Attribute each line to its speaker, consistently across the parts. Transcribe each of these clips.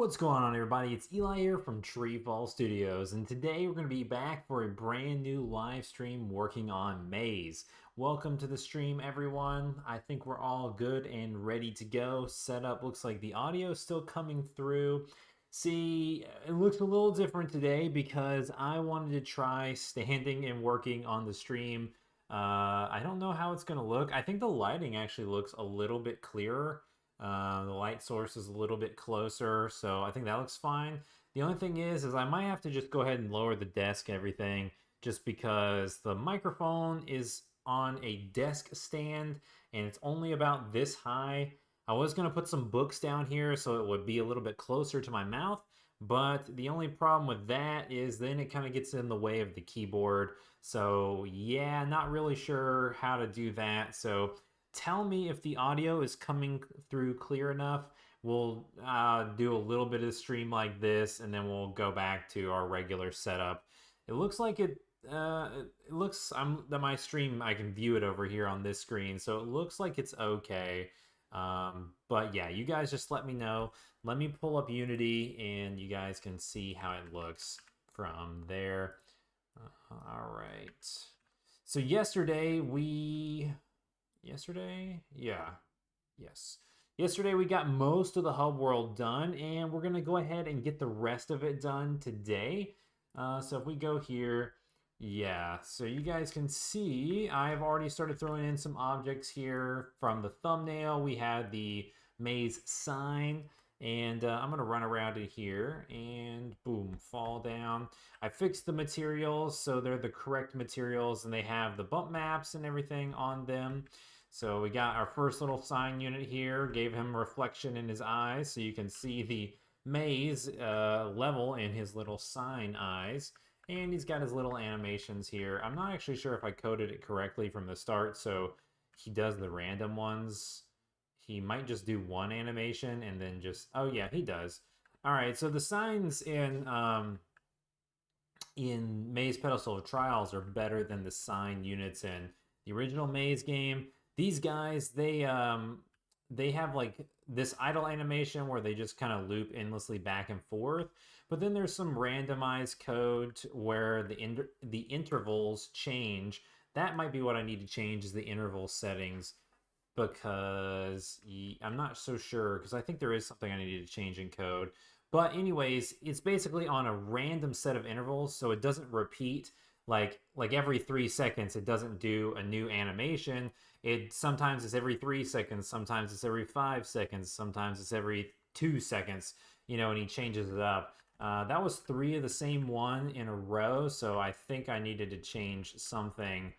Speaker 1: What's going on, everybody? It's Eli here from TreeFall Studios, and today we're going to be back for a brand new live stream working on Maze. Welcome to the stream, everyone. I think we're all good and ready to go. Setup looks like the audio is still coming through. See, it looks a little different today because I wanted to try standing and working on the stream. I don't know how it's going to look. I think the lighting actually looks a little bit clearer. The light source is a little bit closer, so I think that looks fine. The only thing is I might have to just go ahead and lower the desk and everything, just because the microphone is on a desk stand and it's only about this high. I was going to put some books down here so it would be a little bit closer to my mouth, but the only problem with that is then it kind of gets in the way of the keyboard. So yeah, not really sure how to do that. So tell me if the audio is coming through clear enough. We'll do a little bit of stream like this, and then we'll go back to our regular setup. It looks like it looks. That my stream. I can view it over here on this screen, so it looks like it's okay. But yeah, you guys just let me know. Let me pull up Unity, and you guys can see how it looks from there. All right. So yesterday yeah, yes, yesterday we got most of the hub world done, and we're gonna go ahead and get the rest of it done today. So if we go here, yeah, so you guys can see I've already started throwing in some objects here. From the thumbnail we had the maze sign, and I'm gonna run around in here and boom, fall down. I fixed the materials so they're the correct materials and they have the bump maps and everything on them. So we got our first little sign unit here, gave him reflection in his eyes so you can see the maze level in his little sign eyes. And he's got his little animations here. I'm not actually sure if I coded it correctly from the start, so he does the random ones. He might just do one animation and then just, oh yeah, he does. All right, so the signs in Maze Pedestal of Trials are better than the sign units in the original Maze game. These guys, they have like this idle animation where they just kind of loop endlessly back and forth. But then there's some randomized code where the intervals change. That might be what I need to change, is the interval settings, because I'm not so sure, because I think there is something I need to change in code. But anyways, it's basically on a random set of intervals, so it doesn't repeat like every 3 seconds. It doesn't do a new animation. It sometimes it's every 3 seconds, sometimes it's every 5 seconds, sometimes it's every 2 seconds, and he changes it up. That was 3 of the same one in a row, so I think I needed to change something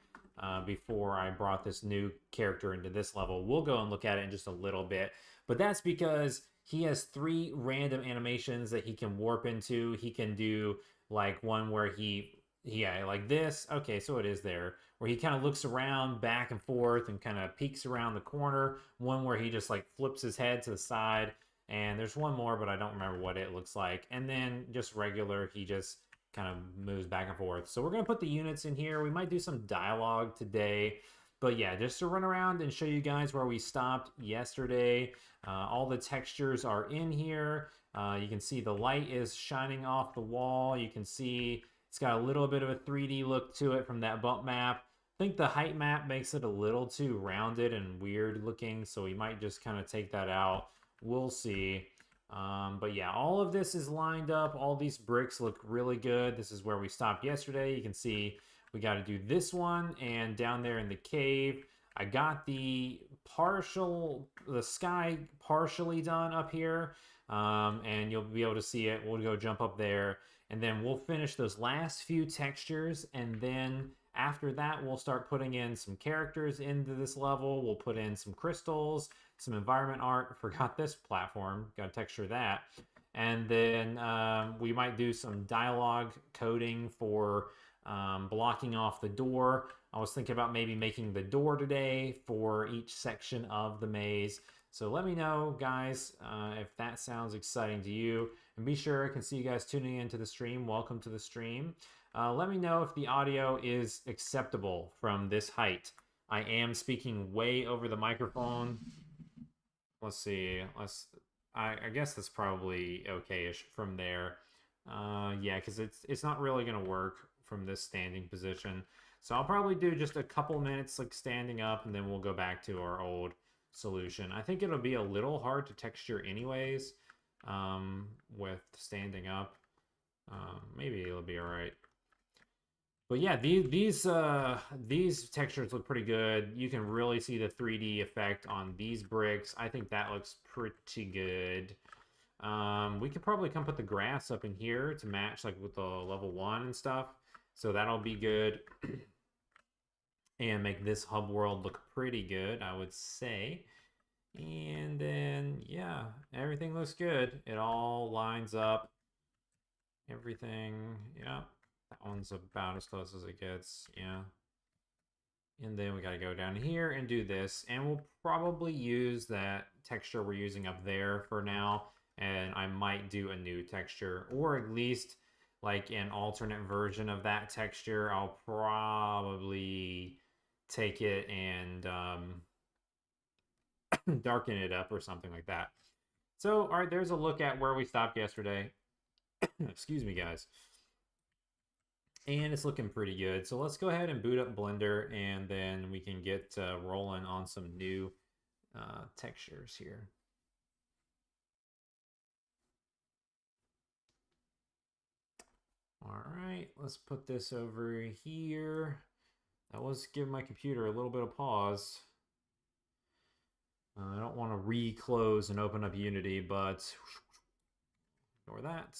Speaker 1: before I brought this new character into this level. We'll go and look at it in just a little bit, but that's because he has 3 random animations that he can warp into. He can do like one where yeah, like this. Okay, so it is there, where he kind of looks around back and forth and kind of peeks around the corner. One where he just like flips his head to the side. And there's one more, but I don't remember what it looks like. And then just regular, he just kind of moves back and forth. So we're going to put the units in here. We might do some dialogue today. But yeah, just to run around and show you guys where we stopped yesterday. All the textures are in here. You can see the light is shining off the wall. You can see it's got a little bit of a 3D look to it from that bump map. I think the height map makes it a little too rounded and weird looking, so we might just kind of take that out. We'll see. But yeah, all of this is lined up. All these bricks look really good. This is where we stopped yesterday. You can see we got to do this one, and down there in the cave, I got the sky partially done up here, and you'll be able to see it. We'll go jump up there, and then we'll finish those last few textures, and then after that, we'll start putting in some characters into this level. We'll put in some crystals, some environment art. Forgot this platform. Got to texture that. And then we might do some dialogue coding for blocking off the door. I was thinking about maybe making the door today for each section of the maze. So let me know, guys, if that sounds exciting to you. And be sure I can see you guys tuning into the stream. Welcome to the stream. Let me know if the audio is acceptable from this height. I am speaking way over the microphone. Let's see. I guess that's probably okay-ish from there. Yeah, because it's not really gonna work from this standing position. So I'll probably do just a couple minutes like standing up, and then we'll go back to our old solution. I think it'll be a little hard to texture anyways, with standing up. Maybe it'll be all right. But yeah, these textures look pretty good. You can really see the 3D effect on these bricks. I think that looks pretty good. We could probably come put the grass up in here to match like with the level 1 and stuff. So that'll be good. And make this hub world look pretty good, I would say. And then, yeah, everything looks good. It all lines up. Everything, yeah. That one's about as close as it gets, yeah. And then we gotta go down here and do this. And we'll probably use that texture we're using up there for now. And I might do a new texture, or at least like an alternate version of that texture. I'll probably take it and darken it up or something like that. So, all right, there's a look at where we stopped yesterday. Excuse me, guys. And it's looking pretty good. So let's go ahead and boot up Blender, and then we can get rolling on some new textures here. All right, let's put this over here. That was giving my computer a little bit of pause. I don't want to re-close and open up Unity, but ignore that.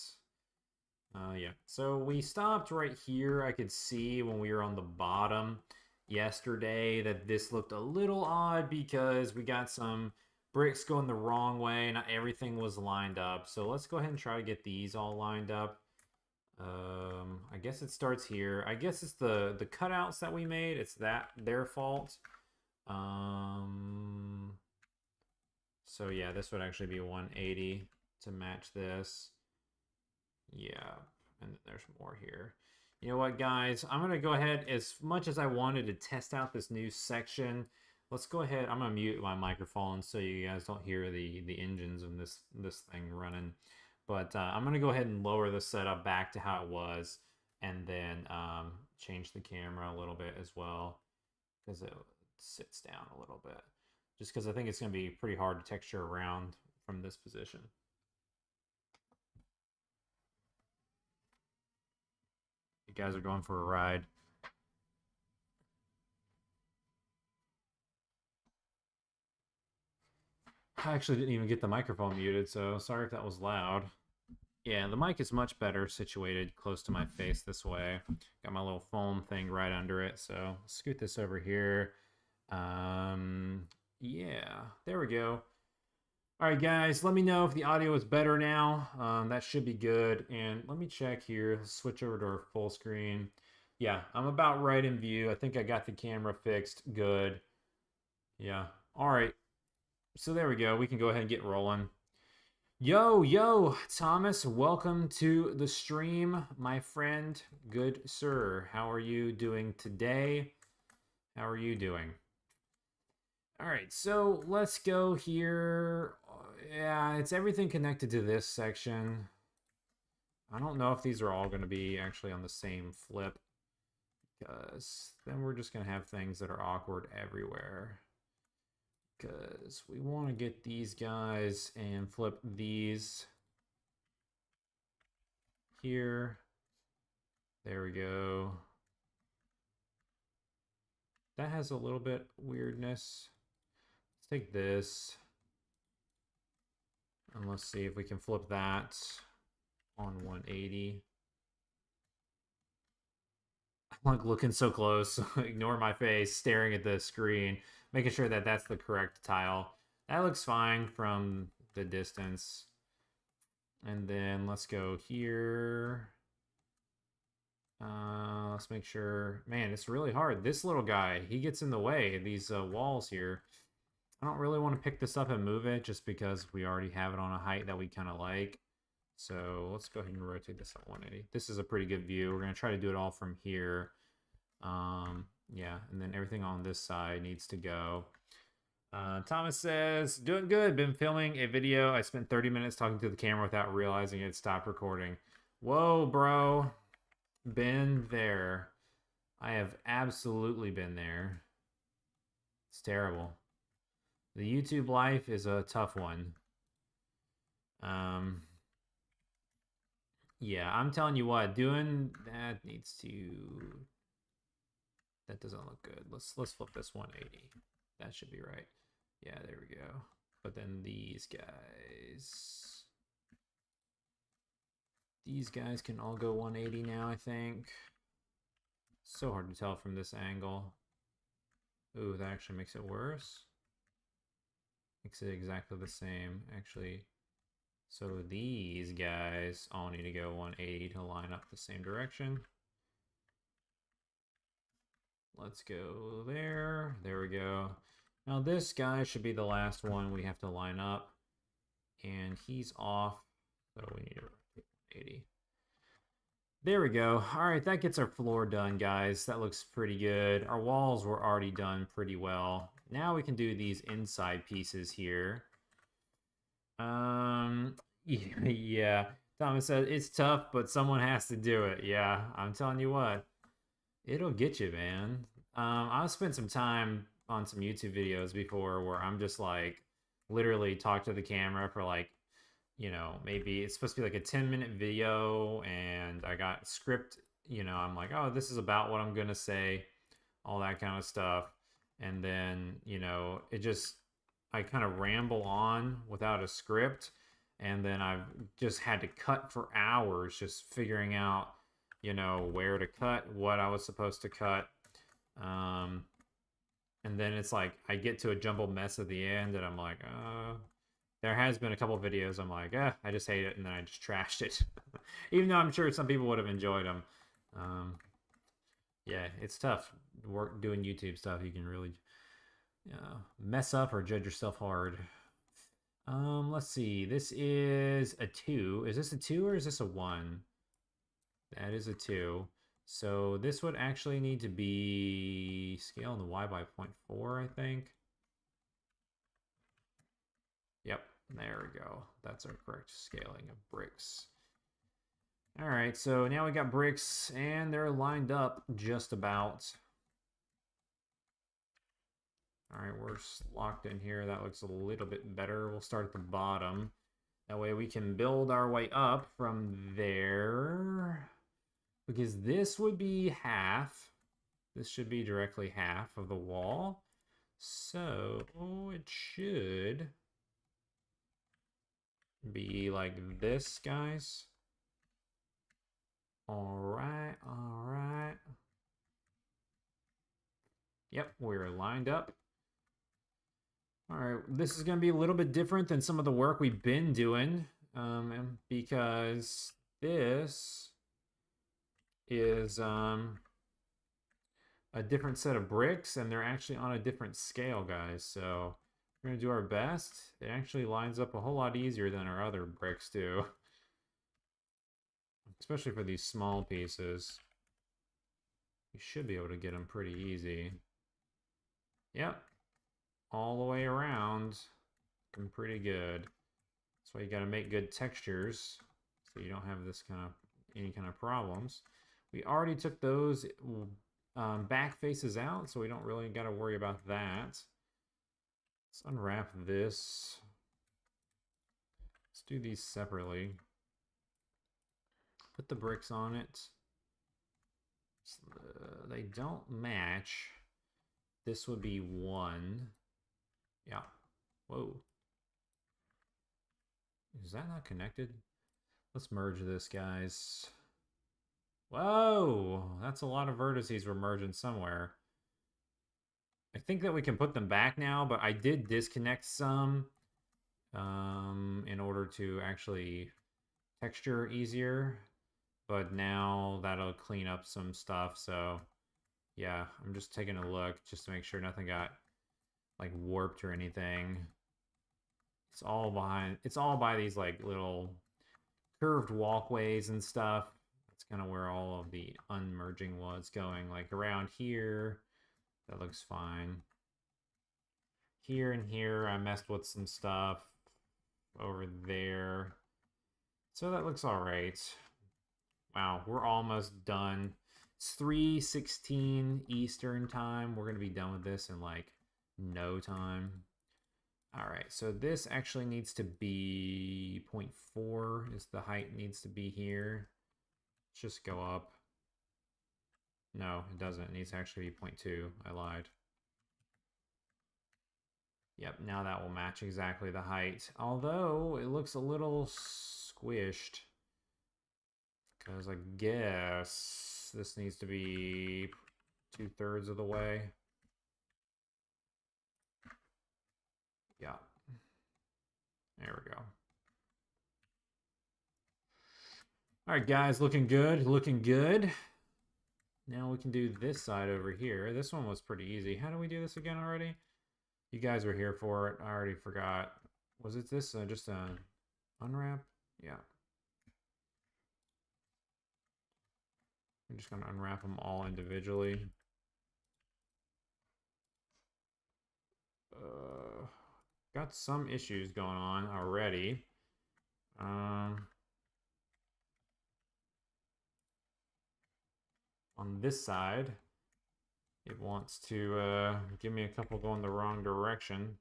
Speaker 1: Yeah, so we stopped right here. I could see when we were on the bottom yesterday that this looked a little odd because we got some bricks going the wrong way. Not everything was lined up. So let's go ahead and try to get these all lined up. I guess it starts here. I guess it's the cutouts that we made. It's their fault. So yeah, this would actually be 180 to match this. Yeah, and there's more here. You know what, guys? I'm going to go ahead, as much as I wanted to test out this new section, let's go ahead. I'm going to mute my microphone so you guys don't hear the engines of this thing running. But I'm going to go ahead and lower the setup back to how it was, and then change the camera a little bit as well, because it sits down a little bit. Just because I think it's going to be pretty hard to texture around from this position. You guys are going for a ride. I actually didn't even get the microphone muted, so sorry if that was loud. Yeah, the mic is much better situated close to my face this way. Got my little foam thing right under it, so scoot this over here. Yeah, there we go. All right, guys, let me know if the audio is better now. That should be good. And let me check here. Let's switch over to our full screen. Yeah, I'm about right in view. I think I got the camera fixed. Good. Yeah. All right. So there we go. We can go ahead and get rolling. Yo, Thomas, welcome to the stream, my friend. Good sir. How are you doing today? How are you doing? All right, so let's go here. Yeah, it's everything connected to this section. I don't know if these are all going to be actually on the same flip, because then we're just going to have things that are awkward everywhere. Because we want to get these guys and flip these here. There we go. That has a little bit weirdness. Let's take this. And let's see if we can flip that on 180. I'm like looking so close. Ignore my face, staring at the screen, making sure that that's the correct tile. That looks fine from the distance. And then let's go here. Let's make sure. Man, it's really hard. This little guy, he gets in the way of these walls here. I don't really want to pick this up and move it just because we already have it on a height that we kind of like. So let's go ahead and rotate this at 180. This is a pretty good view. We're going to try to do it all from here. Yeah, and then everything on this side needs to go. Thomas says, doing good. Been filming a video. I spent 30 minutes talking to the camera without realizing it stopped recording. Whoa, bro. Been there. I have absolutely been there. It's terrible. The YouTube life is a tough one. Um, yeah, I'm telling you what, doing that needs to. That doesn't look good. Let's flip this 180. That should be right. Yeah, there we go. But then these guys can all go 180 now, I think. So hard to tell from this angle. Ooh, that actually makes it worse. Makes it exactly the same, actually. So these guys all need to go 180 to line up the same direction. Let's go there. There we go. Now this guy should be the last one we have to line up. And he's off. So we need to rotate 80. There we go. All right, that gets our floor done, guys. That looks pretty good. Our walls were already done pretty well. Now we can do these inside pieces here. Yeah. Thomas said it's tough, but someone has to do it. Yeah, I'm telling you what, it'll get you, man. I've spent some time on some YouTube videos before where I'm just like literally talk to the camera for like, maybe it's supposed to be like a 10-minute video and I got script, I'm like, oh, this is about what I'm gonna say, all that kind of stuff. And then, it just I kind of ramble on without a script, and then I've just had to cut for hours just figuring out, where to cut, what I was supposed to cut. Um, and then it's like I get to a jumbled mess at the end, and I'm like, there has been a couple videos I'm like, I just hate it, and then I just trashed it, even though I'm sure some people would have enjoyed them. Yeah, it's tough. Work doing YouTube stuff. You can really mess up or judge yourself hard. Let's see. This is a 2. Is this a 2 or is this a 1? That is a 2. So this would actually need to be scale in the Y by 0.4, I think. Yep, there we go. That's our correct scaling of bricks. All right, so now we got bricks and they're lined up just about. All right, we're locked in here. That looks a little bit better. We'll start at the bottom. That way we can build our way up from there. Because this would be half. This should be directly half of the wall. So it should be like this, guys. All right, all right. Yep, we're lined up. All right, this is going to be a little bit different than some of the work we've been doing, because this is a different set of bricks, and they're actually on a different scale, guys. So we're going to do our best. It actually lines up a whole lot easier than our other bricks do, especially for these small pieces. You should be able to get them pretty easy. Yep, all the way around, looking pretty good. That's why you got to make good textures so you don't have this any kind of problems. We already took those back faces out, so we don't really got to worry about that. Let's unwrap this. Let's do these separately. Put the bricks on it. They don't match. This would be 1. Yeah. Whoa. Is that not connected? Let's merge this, guys. Whoa! That's a lot of vertices we're merging somewhere. I think that we can put them back now, but I did disconnect some in order to actually texture easier. But now that'll clean up some stuff, so yeah, I'm just taking a look just to make sure nothing got like warped or anything. It's all by these like little curved walkways and stuff. That's kind of where all of the unmerging was going. Like around here, that looks fine. here and here. I messed with some stuff over there. So that looks all right. Wow, we're almost done. It's 3:16 Eastern time. We're going to be done with this in like no time. All right, so this actually needs to be 0.4 is the height needs to be here. Let's just go up. No, it doesn't. It needs to actually be 0.2. I lied. Yep, now that will match exactly the height. Although it looks a little squished. Because I guess this needs to be 2/3 of the way. Yeah. There we go. All right, guys, looking good, looking good. Now we can do this side over here. This one was pretty easy. How do we do this again already? You guys were here for it. I already forgot. Was it this? Just a unwrap? Yeah. I'm just going to unwrap them all individually. Got some issues going on already. On this side, it wants to give me a couple going the wrong direction.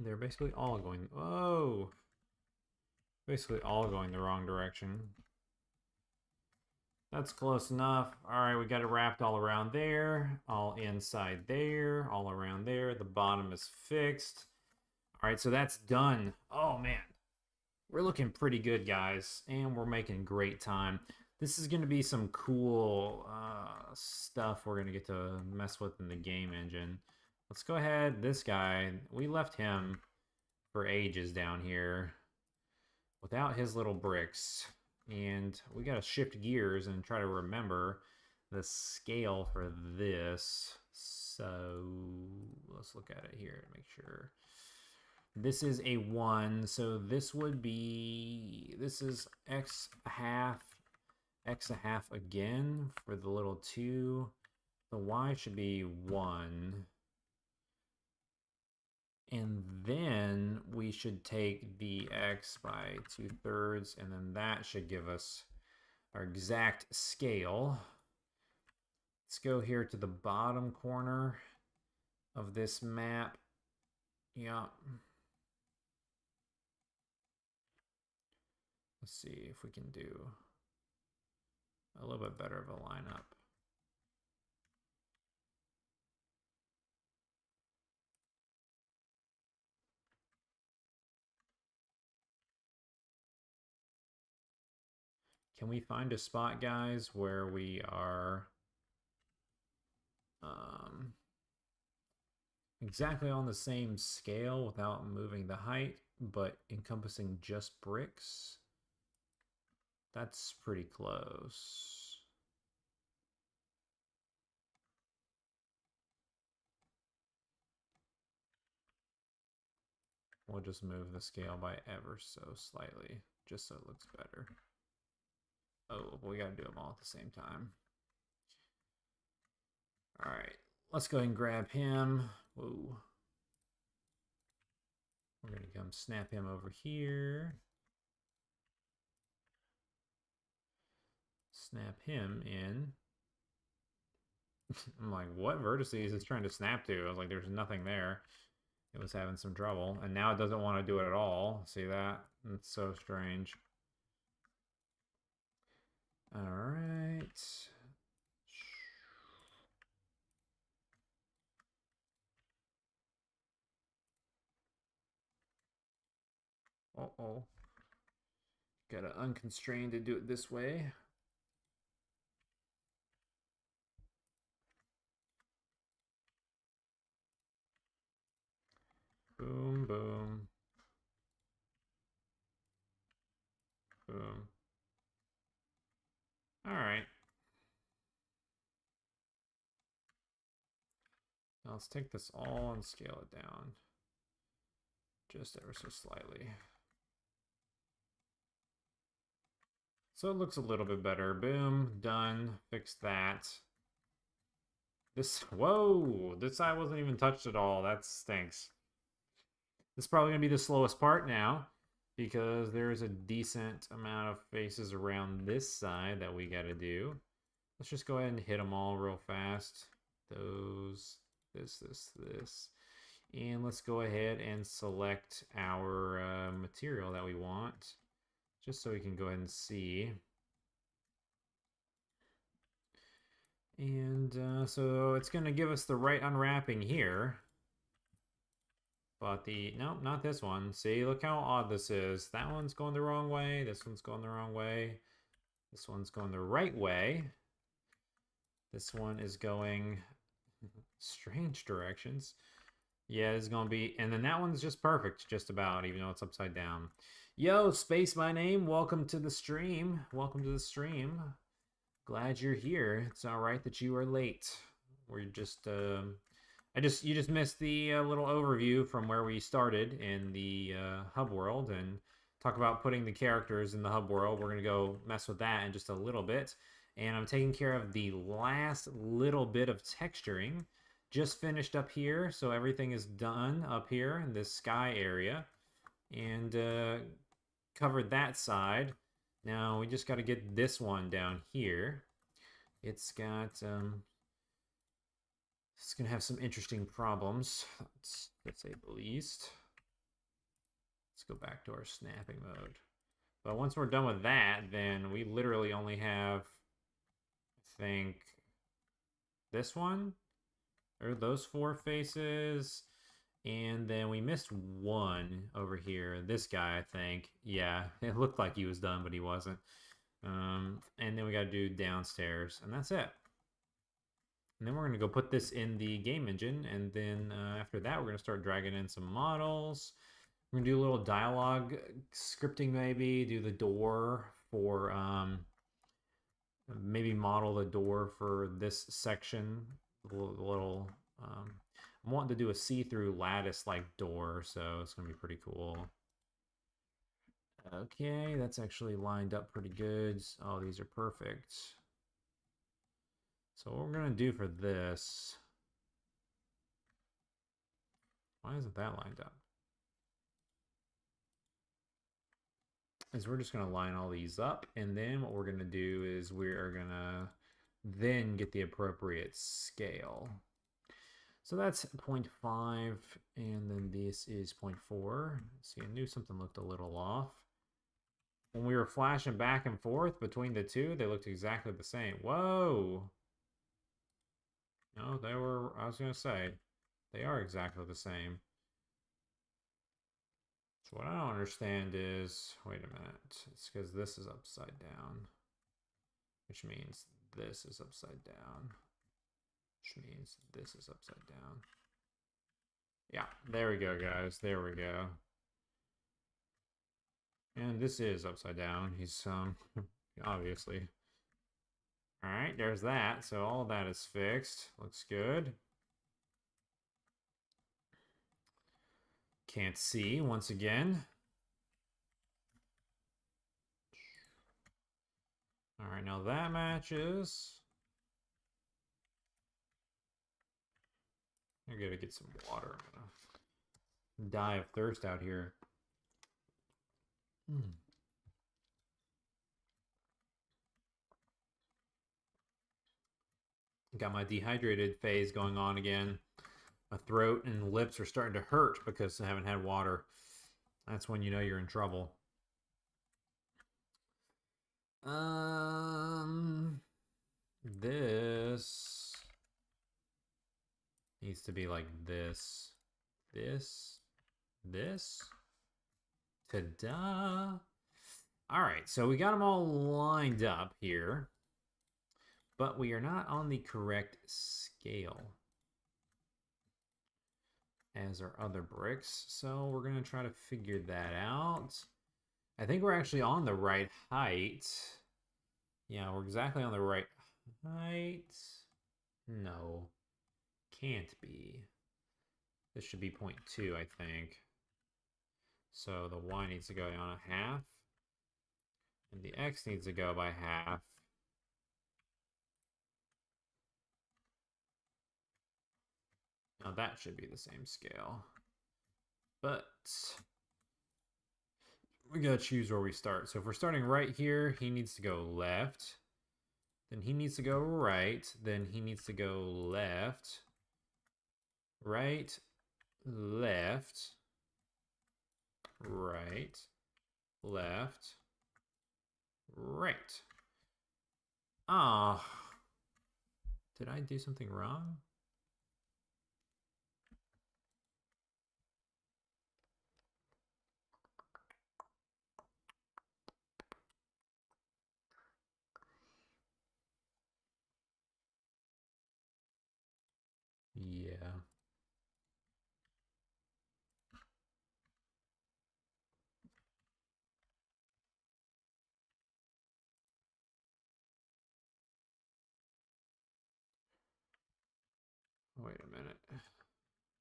Speaker 1: They're basically all going, whoa! Basically all going the wrong direction. That's close enough. All right, we got it wrapped all around there, all inside there, all around there. The bottom is fixed. All right, so that's done. Oh, man. We're looking pretty good, guys, and we're making great time. This is going to be some cool stuff we're going to get to mess with in the game engine. Let's go ahead. This guy, we left him for ages down here without his little bricks. And we got to shift gears and try to remember the scale for this. So let's look at it here to make sure. This is a 1, so this would be, this is x a half again for the little 2. The y should be 1. And then we should take the x by 2/3, and then that should give us our exact scale. Let's go here to the bottom corner of this map. Yeah. Let's see if we can do a little bit better of a lineup. Can we find a spot, guys, where we are exactly on the same scale without moving the height, but encompassing just bricks? That's pretty close. We'll just move the scale by ever so slightly, just so it looks better. Oh, we gotta do them all at the same time. All right, let's go ahead and grab him. Whoa. We're gonna come snap him over here. Snap him in. I'm like, what vertices is it trying to snap to? I was like, there's nothing there. It was having some trouble. And now it doesn't want to do it at all. See that? It's so strange. All right. Uh-oh. Gotta unconstrain to do it this way. Boom, boom. Boom. All right. Now let's take this all and scale it down. Just ever so slightly. So it looks a little bit better. Boom, done, fix that. This, whoa, this side wasn't even touched at all. That stinks. This is probably gonna be the slowest part now because there's a decent amount of faces around this side that we gotta do. Let's just go ahead and hit them all real fast. Those, this. And let's go ahead and select our material that we want, just so we can go ahead and see. And so it's going to give us the right unwrapping here. But nope, not this one. See, look how odd this is. That one's going the wrong way. This one's going the wrong way. This one's going the right way. This one is going strange directions. Yeah, it's going to be... And then that one's just perfect, just about, even though it's upside down. Yo, Space my name. Welcome to the stream. Welcome to the stream. Glad you're here. It's all right that you are late. We're just... you just missed the little overview from where we started in the hub world and talk about putting the characters in the hub world. We're going to go mess with that in just a little bit. And I'm taking care of the last little bit of texturing. Just finished up here, so everything is done up here in this sky area. And covered that side. Now we just got to get this one down here. It's got... it's going to have some interesting problems, let's say the least. Let's go back to our snapping mode. But once we're done with that, then we literally only have, I think, this one, or those 4 faces, and then we missed one over here. This guy, I think. Yeah, it looked like he was done, but he wasn't. And then we got to do downstairs, and that's it. And then we're going to go put this in the game engine, and then after that, we're going to start dragging in some models. We're going to do a little dialogue scripting, maybe, do the door for, maybe model the door for this section. I'm wanting to do a see-through lattice-like door, so it's going to be pretty cool. Okay, that's actually lined up pretty good. Oh, these are perfect. So what we're going to do for this... Why isn't that lined up? Is we're just going to line all these up, and then what we're going to do is we are going to then get the appropriate scale. So that's 0.5, and then this is 0.4. See, I knew something looked a little off. When we were flashing back and forth between the two, they looked exactly the same. Whoa! No, they were, I was going to say, they are exactly the same. So what I don't understand is, wait a minute, it's because this is upside down, which means this is upside down, which means this is upside down. Yeah, there we go, guys, there we go. And this is upside down, he's, obviously. All right, there's that. So all of that is fixed. Looks good. Can't see once again. All right, now that matches. I gotta get some water. I'm gonna die of thirst out here. Got my dehydrated phase going on again. My throat and lips are starting to hurt because I haven't had water. That's when you know you're in trouble. This needs to be like this. This. Ta-da! All right, so we got them all lined up here, but we are not on the correct scale as our other bricks, so we're gonna try to figure that out. I think we're actually on the right height. Yeah, we're exactly on the right height. No, can't be. This should be 0.2, I think. So the Y needs to go down a half. And the X needs to go by half. Now that should be the same scale. But we gotta choose where we start. So if we're starting right here, he needs to go left. Then he needs to go right. Then he needs to go left. Right. Left. Right. Left. Right. Ah. Did I do something wrong? Yeah. Wait a minute.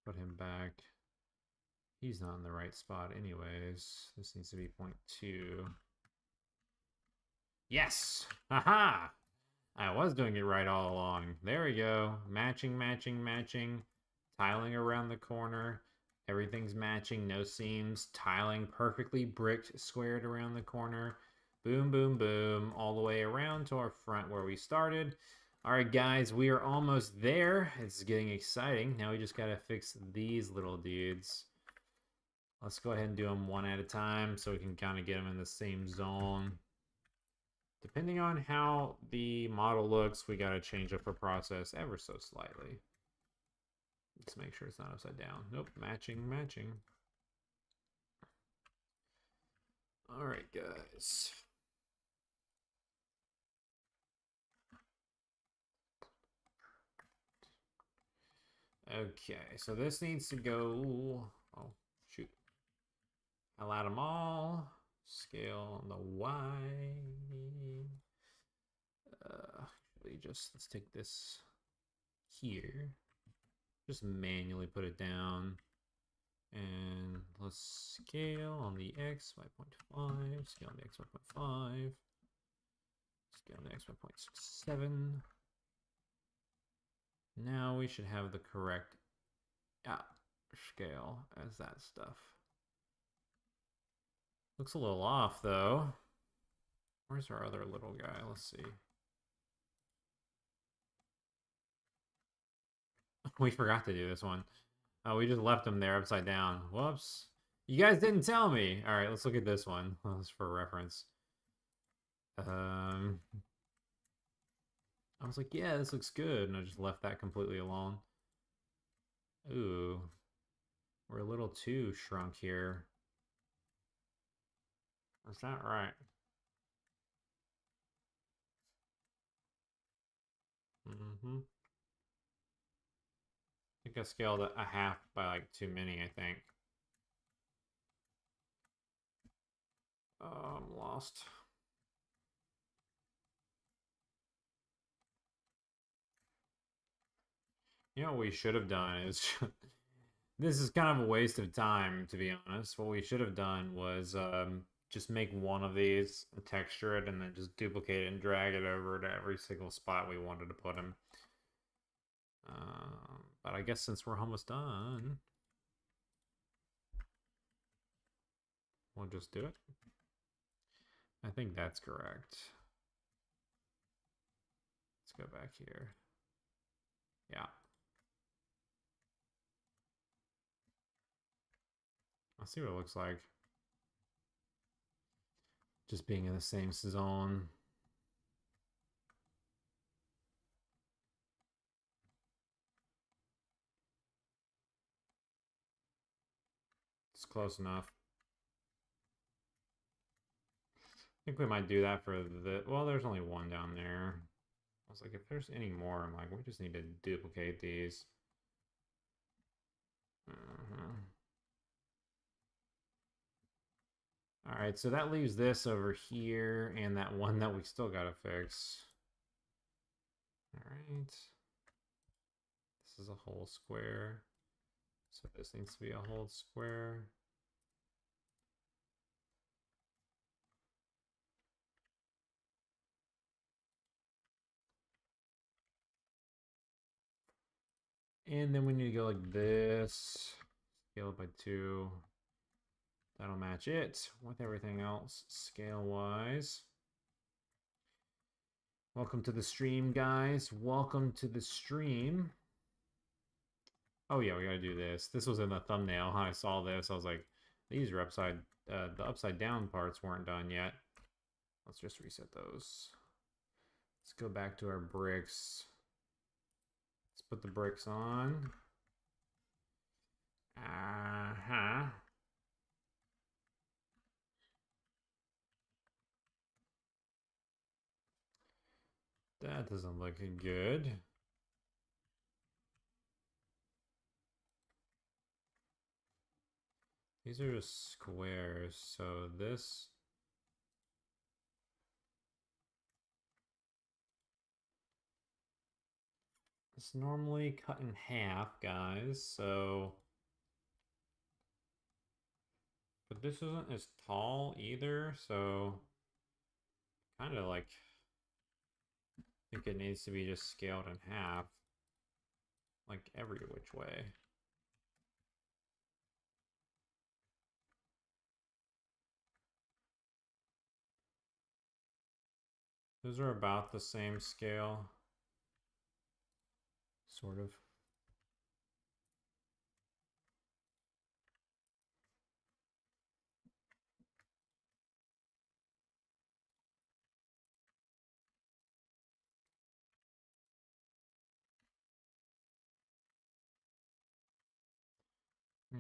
Speaker 1: Put him back. He's not in the right spot anyways. This needs to be 0.2. Yes! Haha! I was doing it right all along. There we go. Matching, matching, matching. Tiling around the corner. Everything's matching, no seams. Tiling perfectly bricked, squared around the corner. Boom, boom, boom. All the way around to our front where we started. All right, guys, we are almost there. It's getting exciting. Now we just got to fix these little dudes. Let's go ahead and do them one at a time so we can kind of get them in the same zone. Depending on how the model looks, we got to change up our process ever so slightly. Let's make sure it's not upside down. Nope, matching, matching. All right, guys. Okay, so this needs to go... Oh, shoot. Allow them all. Scale on the Y. Actually, just let's take this here. Just manually put it down. And let's scale on the X by 0.5. Scale on the X by 0.5. Scale on the X by 0.67. Now we should have the correct scale as that stuff. Looks a little off though. Where's our other little guy? Let's see. We forgot to do this one. Oh, we just left him there upside down. Whoops. You guys didn't tell me. All right, let's look at this one. That's for reference. I was like, yeah, this looks good. And I just left that completely alone. Ooh. We're a little too shrunk here. That's not right. Mm-hmm. I think I scaled a half by like too many, I think. Oh, I'm lost. You know what we should have done is... This is kind of a waste of time, to be honest. What we should have done was just make one of these, texture it, and then just duplicate it and drag it over to every single spot we wanted to put him. But I guess since we're almost done, we'll just do it. I think that's correct. Let's go back here. Yeah. I'll see what it looks like. Just being in the same zone. It's close enough. I think we might do that for the... Well, there's only one down there. I was like, if there's any more, I'm like, we just need to duplicate these. All right, so that leaves this over here and that one that we still got to fix. All right. This is a whole square. So this needs to be a whole square. And then we need to go like this. Scale it by 2. That'll match it with everything else scale-wise. Welcome to the stream, guys. Welcome to the stream. Oh yeah, we gotta do this. This was in the thumbnail. I saw this. I was like, these are the upside down parts weren't done yet. Let's just reset those. Let's go back to our bricks. Let's put the bricks on. That doesn't look good. These are just squares, so this... It's normally cut in half, guys, so... But this isn't as tall either, so... Kind of like... I think it needs to be just scaled in half. Like every which way. Those are about the same scale. Sort of.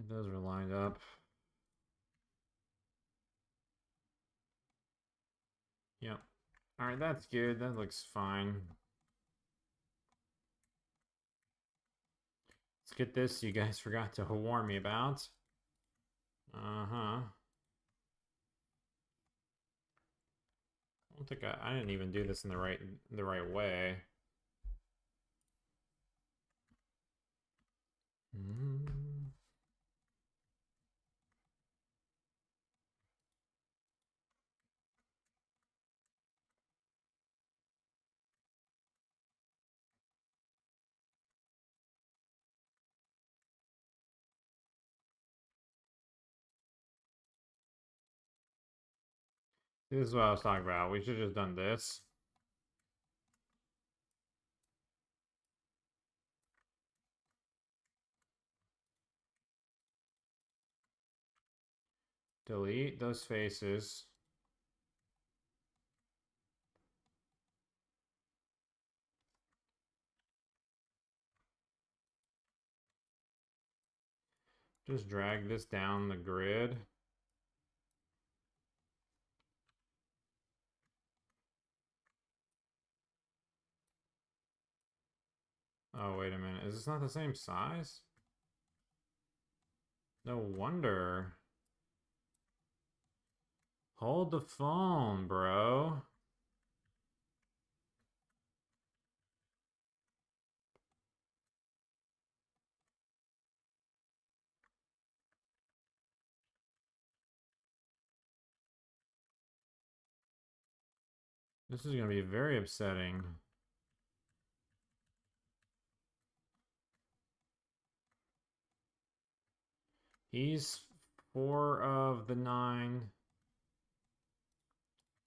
Speaker 1: Those are lined up. Yep. Alright, that's good. That looks fine. Let's get this you guys forgot to warn me about. Uh-huh. I don't think I didn't even do this in the right way. This is what I was talking about. We should have just done this. Delete those faces. Just drag this down the grid. Oh, wait a minute. Is this not the same size? No wonder. Hold the phone, bro. This is going to be very upsetting. He's 4 of the 9.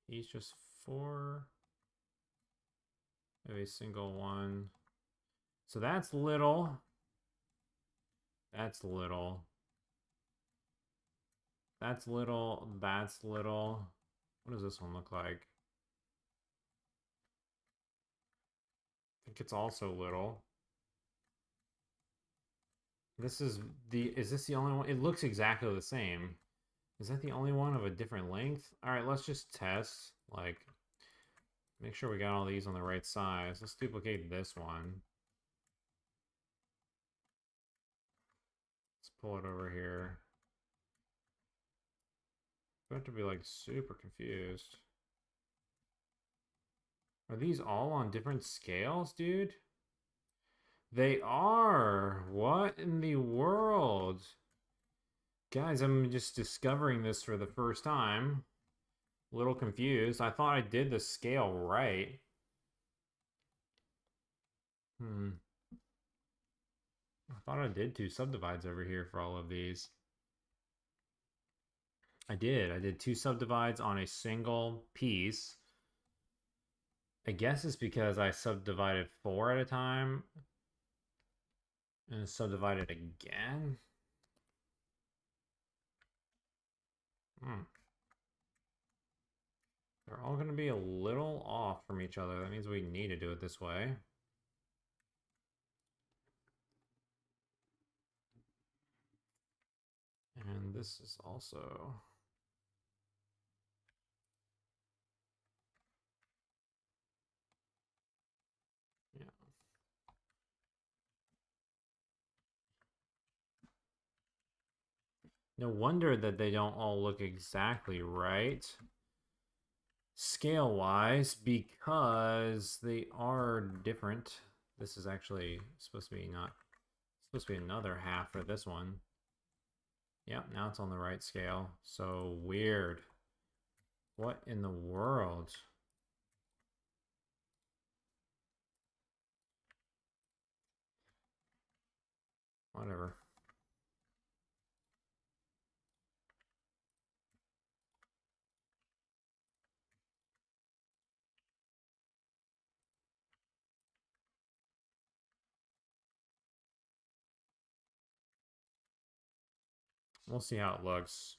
Speaker 1: He's just 4 of a single one. So that's little. That's little. That's little. That's little. What does this one look like? I think it's also little. This is is this the only one? It looks exactly the same. Is that the only one of a different length? All right, let's just test. Like, make sure we got all these on the right size. Let's duplicate this one. Let's pull it over here. I have to be like super confused. Are these all on different scales, dude? They are. What in the world? Guys, I'm just discovering this for the first time. A little confused. I thought I did the scale right. thought I did 2 subdivides over here for all of these. I did. I did 2 subdivides on a single piece. I guess it's because I subdivided 4 at a time and subdivided again. Hmm. They're all going to be a little off from each other. That means we need to do it this way. And this is also... yeah. No wonder that they don't all look exactly right scale-wise, because they are different. This is actually supposed to be another half for this one. Yep, now it's on the right scale. So weird. What in the world? Whatever. We'll see how it looks.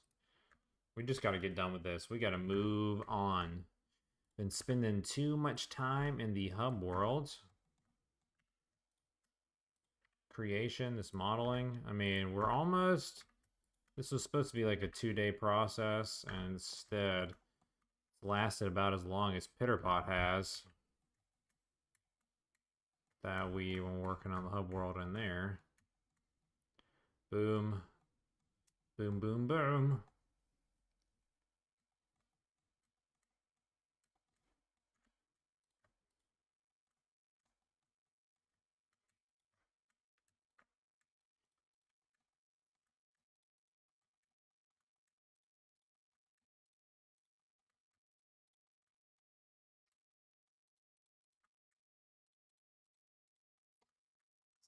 Speaker 1: We just got to get done with this. We got to move on. Been spending too much time in the hub world. Creation, this modeling. I mean, we're almost... This was supposed to be like a 2-day process, and instead, it's lasted about as long as Pitterpot has. That we were working on the hub world in there. Boom. Boom, boom, boom.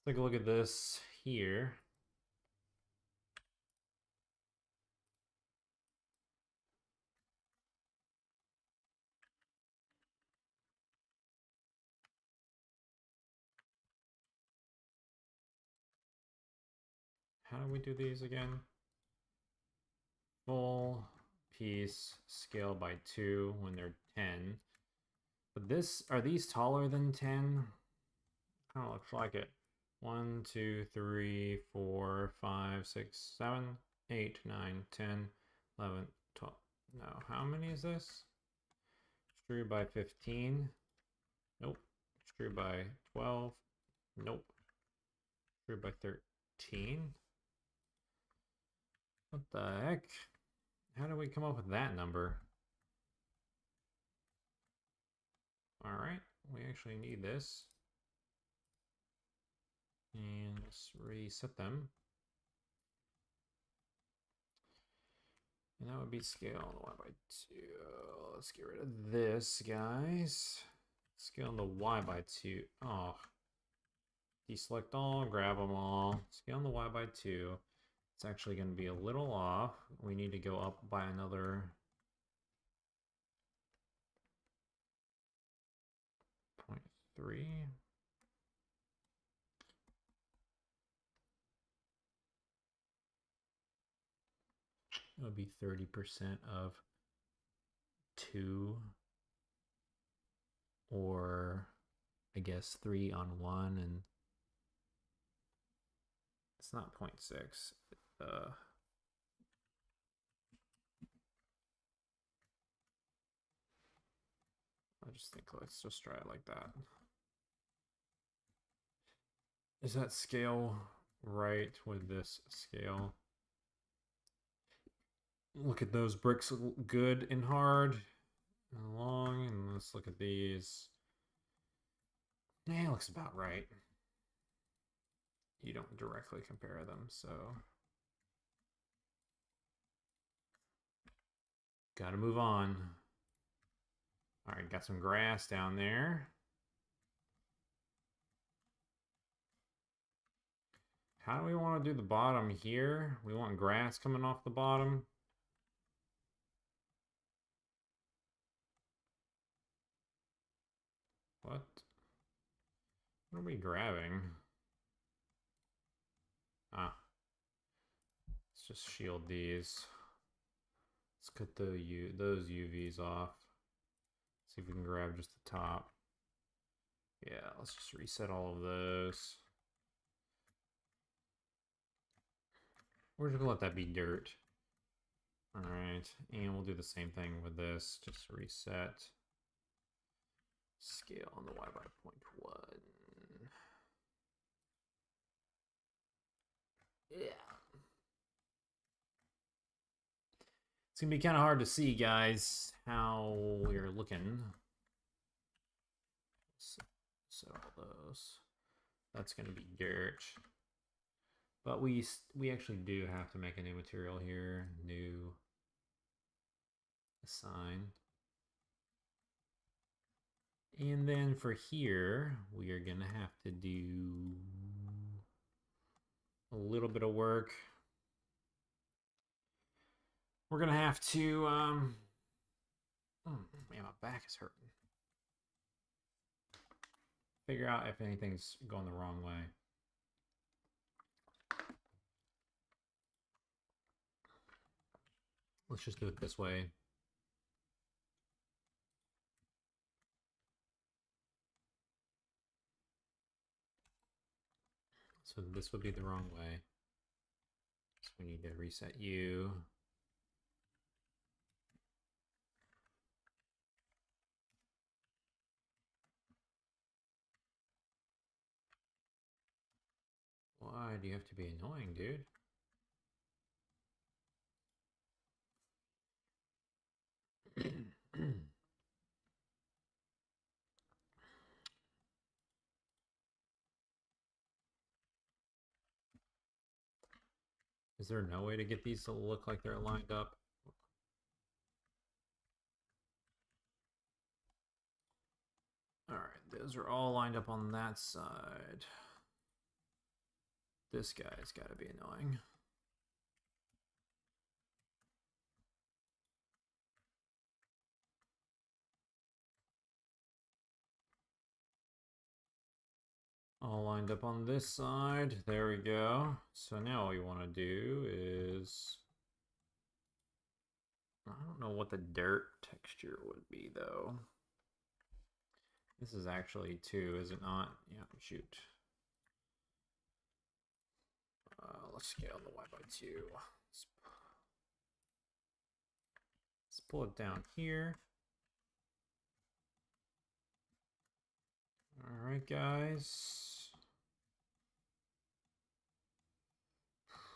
Speaker 1: Let's take a look at this here. How do we do these again? Full piece scale by 2 when they're 10. But this, are these taller than 10? Kind of looks like it. 1, 2, 3, 4, 5, 6, 7, 8, 9, 10, 11, 12. No, how many is this? Extrude by 15. Nope. Extrude by 12. Nope. Extrude by 13. What the heck? How do we come up with that number? Alright, we actually need this. And let's reset them. And that would be scale on the Y by 2. Let's get rid of this, guys. Scale on the Y by 2. Oh. Deselect all, grab them all. Scale on the Y by 2. It's actually going to be a little off. We need to go up by another 0.3. It would be 30% of 2, or I guess 3 on 1, and it's not 0.6. I just think let's just try it like that. Is that scale right with this scale? Look at those bricks, good and hard and long, and let's look at these. Yeah, it looks about right. You don't directly compare them, so gotta move on. All right, got some grass down there. How do we want to do the bottom here? We want grass coming off the bottom. What? What are we grabbing? Ah. Let's just shield these. Let's cut those UVs off. See if we can grab just the top. Yeah, let's just reset all of those. We're just gonna let that be dirt. Alright, and we'll do the same thing with this. Just reset. Scale on the Y by 0.1. Yeah. It's gonna be kind of hard to see, guys, how we're looking. So all those. That's gonna be dirt. But we actually do have to make a new material here. New assign. And then for here, we are gonna have to do a little bit of work. We're gonna have to oh man, my back is hurting. Figure out if anything's going the wrong way. Let's just do it this way. So this would be the wrong way. So we need to reset you. Why do you have to be annoying, dude? Is there no way to get these to look like they're lined up? All right, those are all lined up on that side. This guy's got to be annoying. All lined up on this side. There we go. So now what we want to do is... I don't know what the dirt texture would be, though. This is actually 2, is it not? Yeah, shoot. Let's scale the Y by 2. Let's pull it down here. All right, guys.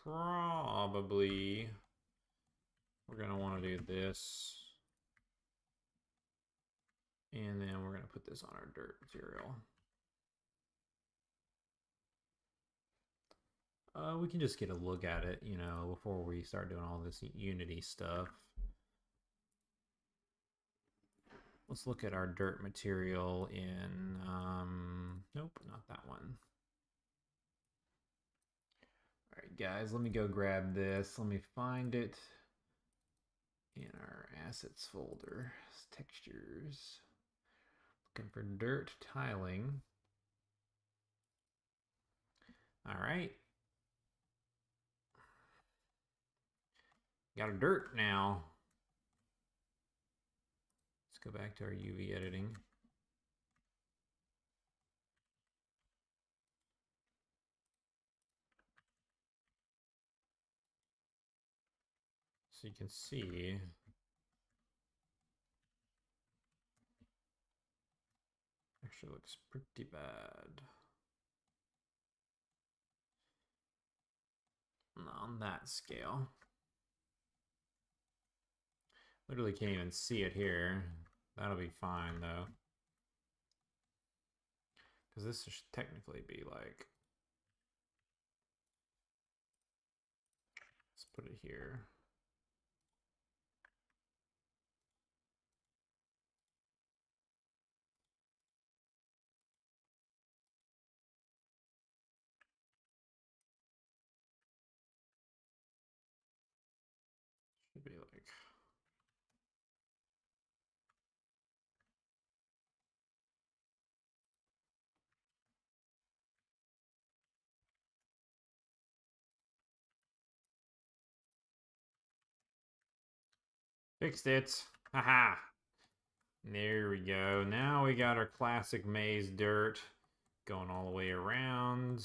Speaker 1: Probably we're going to want to do this. And then we're going to put this on our dirt material. We can just get a look at it, you know, before we start doing all this Unity stuff. Let's look at our dirt material in, nope, not that one. All right, guys, let me go grab this. Let me find it in our assets folder. Textures. Looking for dirt tiling. All right. Got a dirt now. Let's go back to our UV editing. So you can see actually looks pretty bad on that scale. Literally can't even see it here. That'll be fine though, because this should technically be like, let's put it here. Should be like... Fixed it. Haha. There we go. Now we got our classic maze dirt going all the way around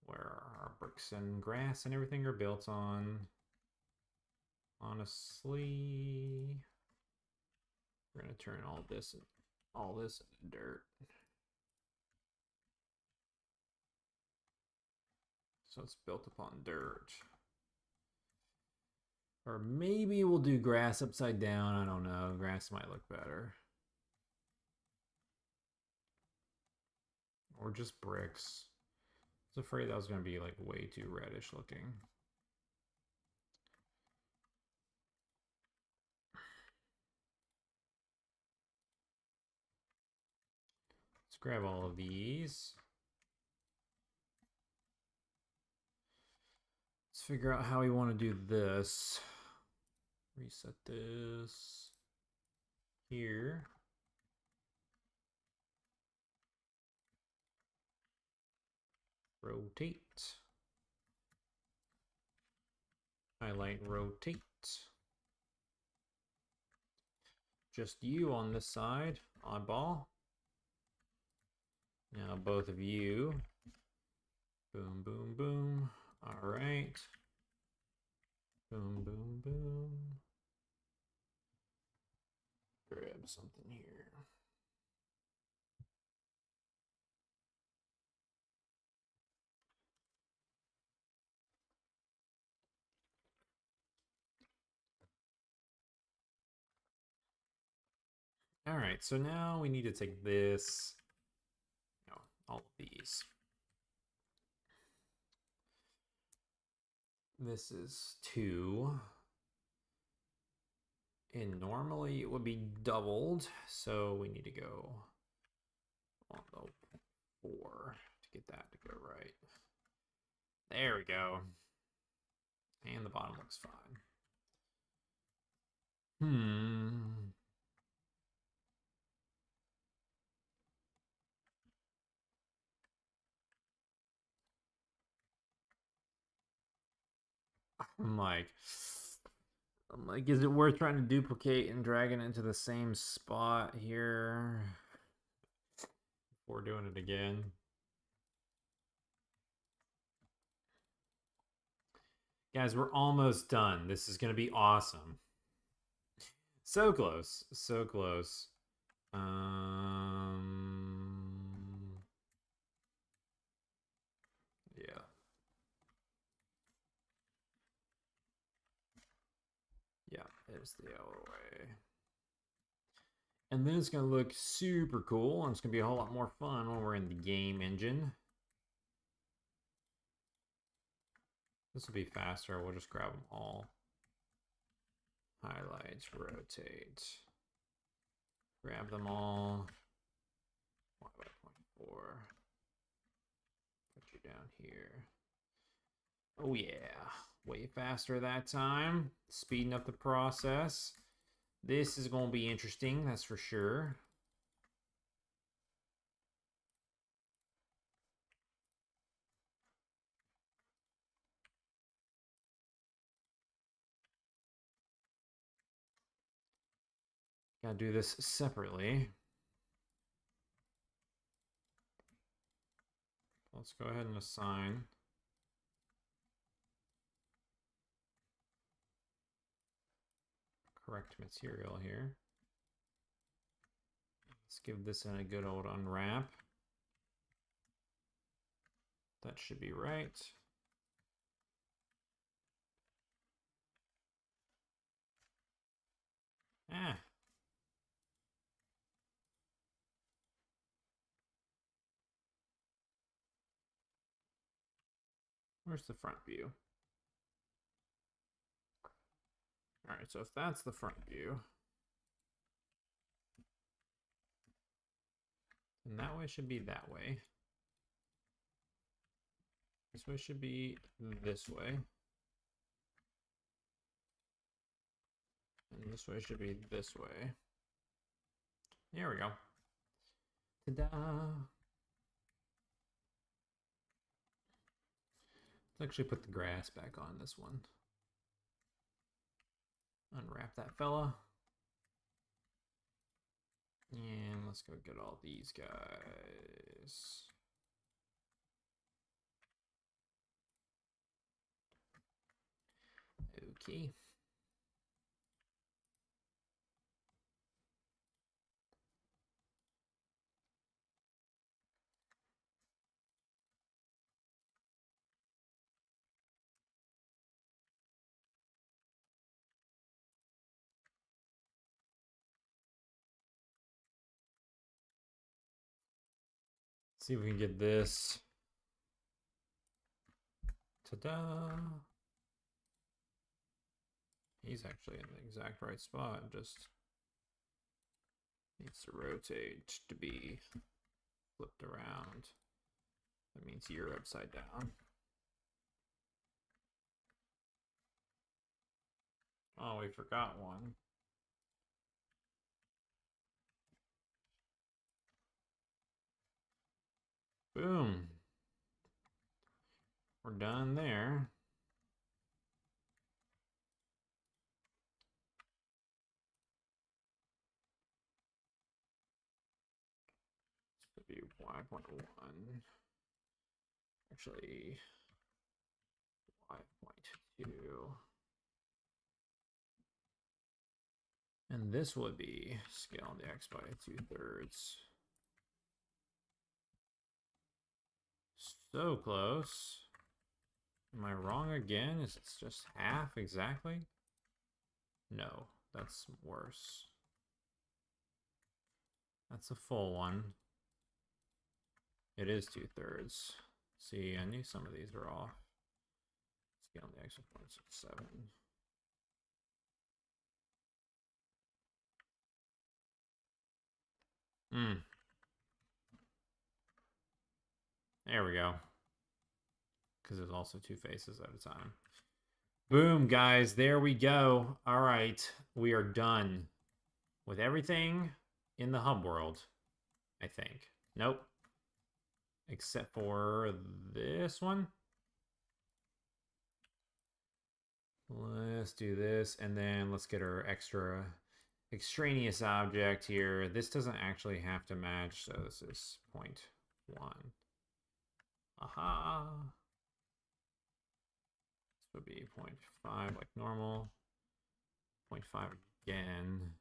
Speaker 1: where our bricks and grass and everything are built on. Honestly, we're gonna turn all this into dirt. So it's built upon dirt. Or maybe we'll do grass upside down. I don't know. Grass might look better. Or just bricks. I was afraid that was going to be like way too reddish looking. Let's grab all of these. Let's figure out how we want to do this. Reset this here. Rotate. Highlight, rotate. Just you on this side, oddball. Now both of you. Boom, boom, boom. All right. Boom, boom, boom. Grab something here. All right, so now we need to take this, no, all of these. This is 2. And normally it would be doubled, so we need to go on the 4 to get that to go right. There we go. And the bottom looks fine. I'm like, is it worth trying to duplicate and drag it into the same spot here before doing it again? Guys, we're almost done. This is going to be awesome. So close. So close. Yeah. Yeah, it's the other way. And then it's going to look super cool, and it's going to be a whole lot more fun when we're in the game engine. This will be faster. We'll just grab them all. Highlights, rotate. Grab them all. 1/4. Put you down here. Oh yeah, way faster that time. Speeding up the process. This is going to be interesting, that's for sure. Gotta do this separately. Let's go ahead and assign. Correct material here. Let's give this a good old unwrap. That should be right. Ah. Where's the front view? All right, so if that's the front view, then that way should be that way. This way should be this way. And this way should be this way. There we go. Ta-da! Let's actually put the grass back on this one. Unwrap that fella. And let's go get all these guys. Okay. See if we can get this. Ta-da! He's actually in the exact right spot, just needs to rotate to be flipped around. That means you're upside down. Oh, we forgot one. Boom. We're done there. This would be 5.1. Actually, 5.2. And this would be scale the x by 2/3. So close. Am I wrong again? Is it just half exactly? No, that's worse. That's a full one. It is 2/3. See, I knew some of these were off. Scale the x by 0.67. There we go. Because there's also two faces at a time. Boom, guys. There we go. All right. We are done with everything in the hub world, I think. Nope. Except for this one. Let's do this, and then let's get our extra extraneous object here. This doesn't actually have to match, so this is 0.1. Aha! This would be 0.5 like normal. 0.5 again.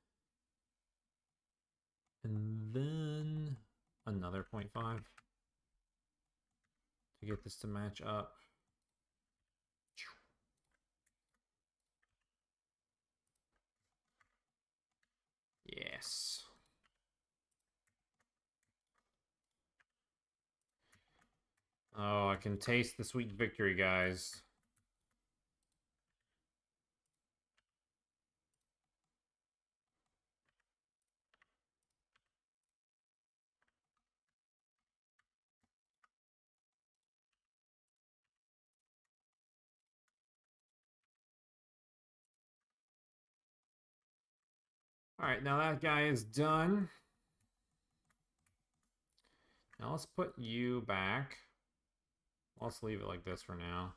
Speaker 1: And then another 0.5 to get this to match up. Yes. Oh, I can taste the sweet victory, guys. All right, now that guy is done. Now let's put you back. Let's leave it like this for now.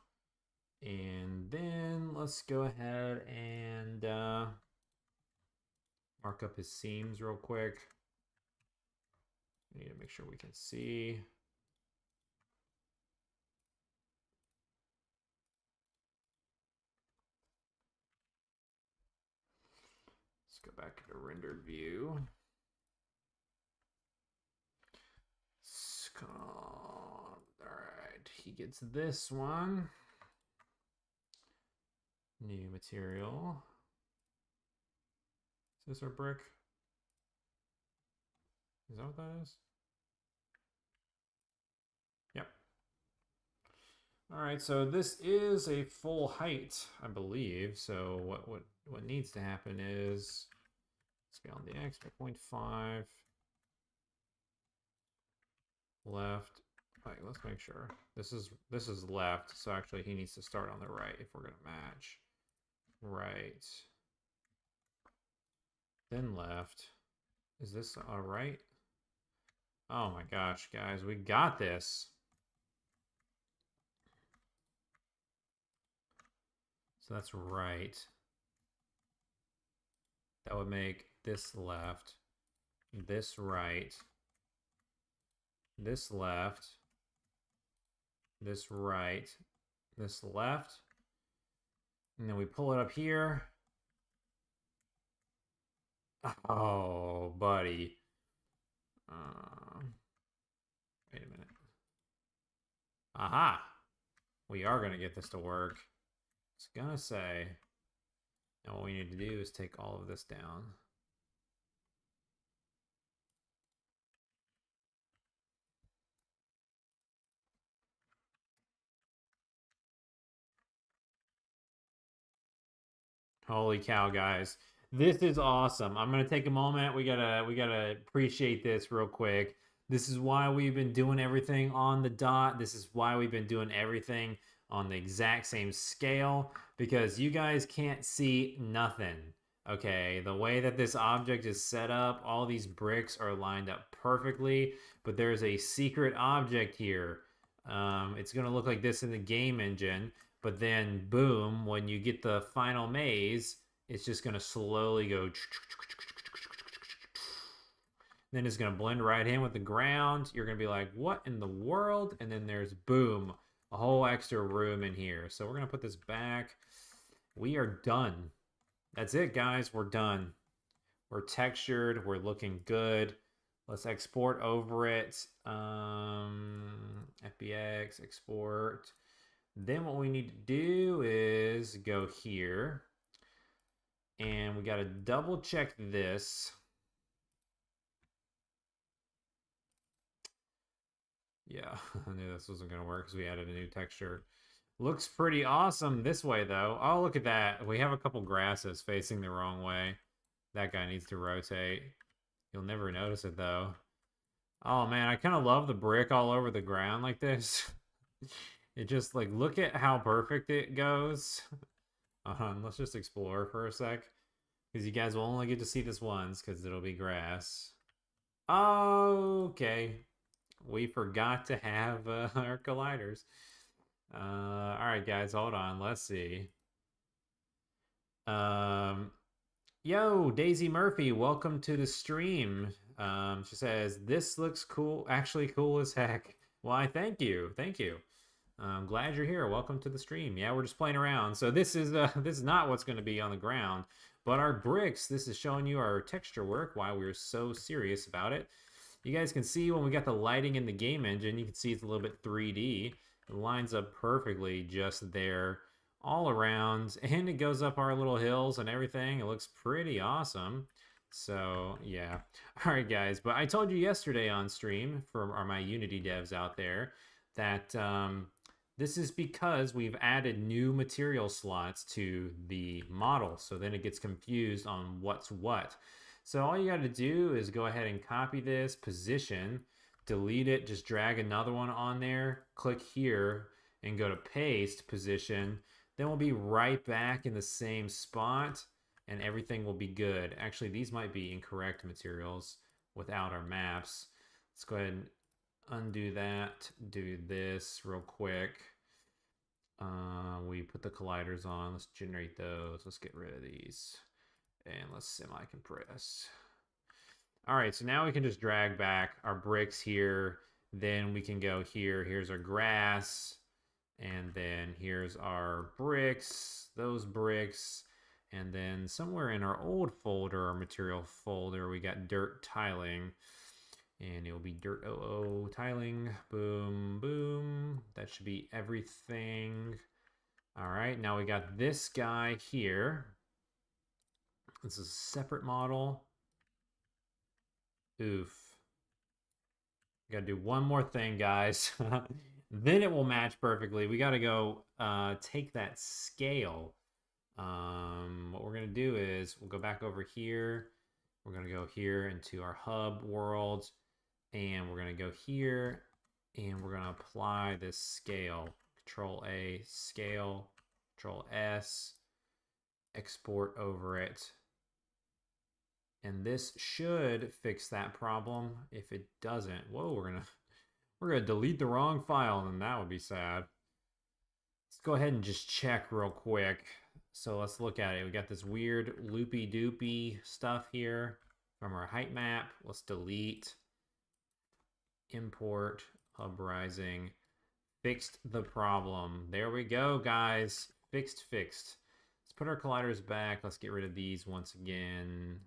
Speaker 1: And then let's go ahead and mark up his seams real quick. We need to make sure we can see. Let's go back to the rendered view. All right, he gets this one. New material. Is this our brick? Is that what that is? Yep. All right, so this is a full height, I believe. So what needs to happen is scale the x by 0.5. Left. All right, let's make sure. This is left, so actually he needs to start on the right if we're gonna match. Right. then left. Is this all right? Oh my gosh, guys, we got this. So that's right. That would make this left, this right, this left, this right, this left. And then we pull it up here. Oh, buddy. Wait a minute. Aha! We are going to get this to work. It's going to say, and what we need to do is take all of this down. Holy cow, guys. This is awesome. I'm gonna take a moment. We gotta appreciate this real quick. This is why we've been doing everything on the dot. This is why we've been doing everything on the exact same scale, because you guys can't see nothing. Okay, the way that this object is set up, all these bricks are lined up perfectly, but there's a secret object here. It's gonna look like this in the game engine. But then, boom, when you get the final maze, it's just going to slowly go. Then it's going to blend right in with the ground. You're going to be like, what in the world? And then there's, boom, a whole extra room in here. So we're going to put this back. We are done. That's it, guys. We're done. We're textured. We're looking good. Let's export over it. FBX, export. Then what we need to do is go here. And we got to double check this. Yeah, I knew this wasn't going to work because we added a new texture. Looks pretty awesome this way, though. Oh, look at that. We have a couple grasses facing the wrong way. That guy needs to rotate. You'll never notice it, though. Oh, man, I kind of love the brick all over the ground like this. It just, like, look at how perfect it goes. Let's just explore for a sec. Because you guys will only get to see this once, because it'll be grass. Okay. We forgot to have our colliders. Alright, guys, hold on. Let's see. Yo, Daisy Murphy, welcome to the stream. She says, this looks cool, actually cool as heck. Why, thank you. Thank you. I'm glad you're here. Welcome to the stream. Yeah, we're just playing around. So this is not what's going to be on the ground, but our bricks. This is showing you our texture work. Why we're so serious about it. You guys can see when we got the lighting in the game engine, you can see it's a little bit 3D. It lines up perfectly just there, all around, and it goes up our little hills and everything. It looks pretty awesome. So yeah, all right, guys. But I told you yesterday on stream for my Unity devs out there that. This is because we've added new material slots to the model, so then it gets confused on what's what. So all you got to do is go ahead and copy this position, delete it, just drag another one on there, click here, and go to paste position. Then we'll be right back in the same spot, and everything will be good. Actually, these might be incorrect materials without our maps. Let's go ahead and undo that, do this real quick. We put the colliders on. Let's generate those. Let's get rid of these. And let's semi-compress. All right, so now we can just drag back our bricks here. Then we can go here. Here's our grass. And then here's our bricks, those bricks. And then somewhere in our old folder, our material folder, we got dirt tiling. And it will be dirt 00 tiling. Boom, boom. That should be everything. All right, now we got this guy here. This is a separate model. Oof. Got to do one more thing, guys. Then it will match perfectly. We got to go take that scale. What we're going to do is we'll go back over here. We're going to go here into our hub world. And we're going to go here. And we're going to apply this scale. Control A, scale. Control S. Export over it. And this should fix that problem. If it doesn't, whoa, we're gonna delete the wrong file, and that would be sad. Let's go ahead and just check real quick. So let's look at it. We got this weird loopy doopy stuff here from our height map. Let's delete, import, hub rising, fixed the problem. There we go, guys. Fixed. Let's put our colliders back. Let's get rid of these once again.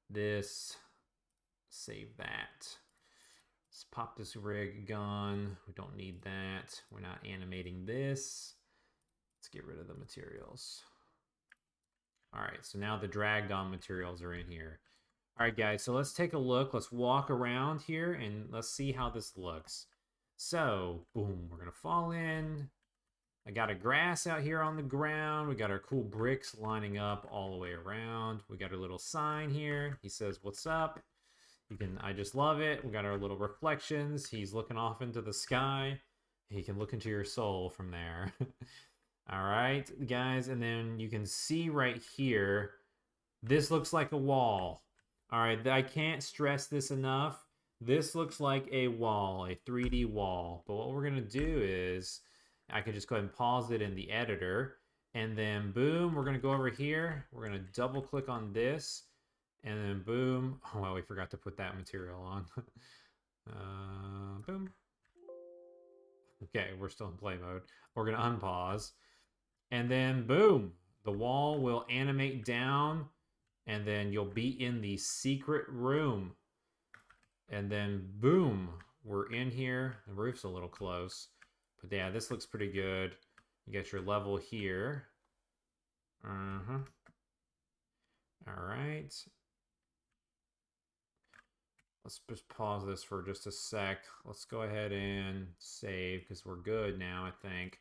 Speaker 1: This, save that. Let's pop this rig gun. We don't need that. We're not animating this. Let's get rid of the materials. All right, so now the dragged on materials are in here. All right, guys, so let's take a look. Let's walk around here and let's see how this looks. So, boom, we're gonna fall in. I got a grass out here on the ground. We got our cool bricks lining up all the way around. We got our little sign here. He says, "What's up?" I just love it. We got our little reflections. He's looking off into the sky. He can look into your soul from there. All right, guys, and then you can see right here, this looks like a wall. All right, I can't stress this enough. This looks like a wall, a 3D wall. But what we're gonna do is, I can just go ahead and pause it in the editor, and then boom, we're gonna go over here. We're gonna double click on this, and then boom. Oh, well, we forgot to put that material on. Boom. Okay, we're still in play mode. We're gonna unpause. And then boom, the wall will animate down, and then you'll be in the secret room. And then boom, we're in here. The roof's a little close, but yeah, this looks pretty good. You got your level here. All right. Let's just pause this for just a sec. Let's go ahead and save because we're good now, I think.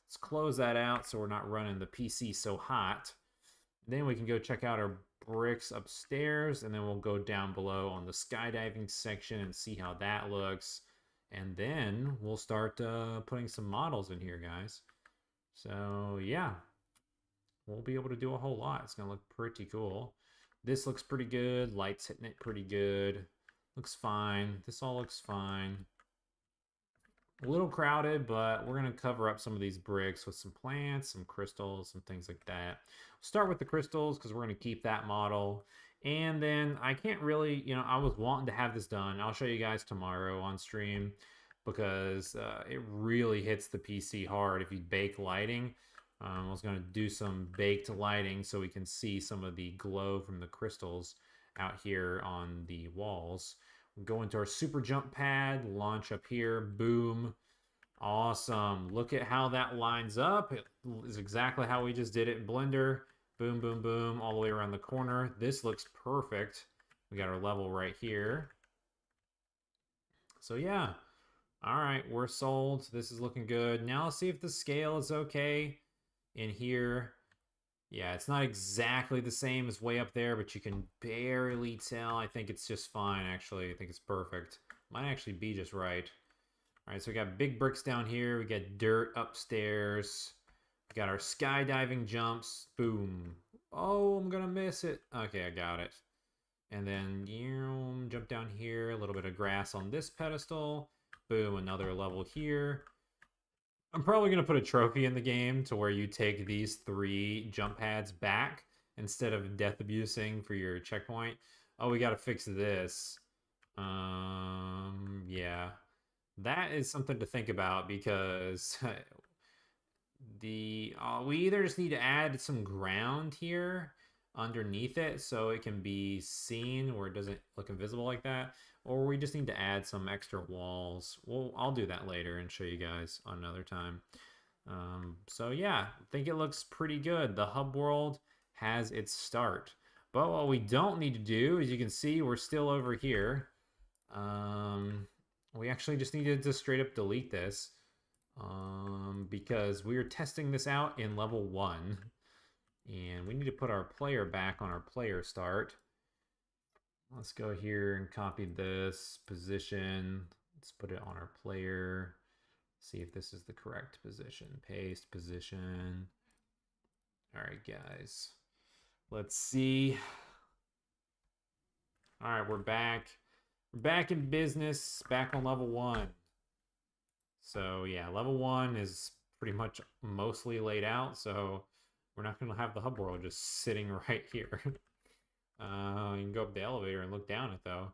Speaker 1: Let's close that out so we're not running the PC so hot. Then we can go check out our bricks upstairs, and then we'll go down below on the skydiving section and see how that looks. And then we'll start putting some models in here, guys. So yeah, we'll be able to do a whole lot. It's gonna look pretty cool. This looks pretty good. Lights hitting it pretty good. Looks fine. This all looks fine. A little crowded, but we're going to cover up some of these bricks with some plants, some crystals, some things like that. We'll start with the crystals because we're going to keep that model. And then I can't really, I was wanting to have this done. I'll show you guys tomorrow on stream because it really hits the PC hard if you bake lighting. I was going to do some baked lighting so we can see some of the glow from the crystals out here on the walls. Go into our super jump pad, launch up here, boom. Awesome. Look at how that lines up. It is exactly how we just did it in Blender. Boom, boom, boom, all the way around the corner. This looks perfect. We got our level right here. So yeah. All right, we're sold. This is looking good. Now let's see if the scale is okay in here. Yeah, it's not exactly the same as way up there, but you can barely tell. I think it's just fine, actually. I think it's perfect. Might actually be just right. All right, so we got big bricks down here. We got dirt upstairs. We got our skydiving jumps. Boom. Oh, I'm going to miss it. Okay, I got it. And then jump down here. A little bit of grass on this pedestal. Boom, another level here. I'm probably going to put a trophy in the game to where you take these 3 jump pads back instead of death abusing for your checkpoint. Oh, we got to fix this. Yeah. That is something to think about because we either just need to add some ground here underneath it so it can be seen where it doesn't look invisible like that, or we just need to add some extra walls. Well, I'll do that later and show you guys on another time. So yeah, I think it looks pretty good. The hub world has its start, but what we don't need to do, as you can see, we're still over here. We actually just needed to straight up delete this because we are testing this out in level 1. And we need to put our player back on our player start. Let's go here and copy this position. Let's put it on our player. See if this is the correct position. Paste position. All right, guys. Let's see. All right, we're back. We're back in business, back on level 1. So yeah, level 1 is pretty much mostly laid out, so we're not going to have the hub world just sitting right here. You can go up the elevator and look down it, though.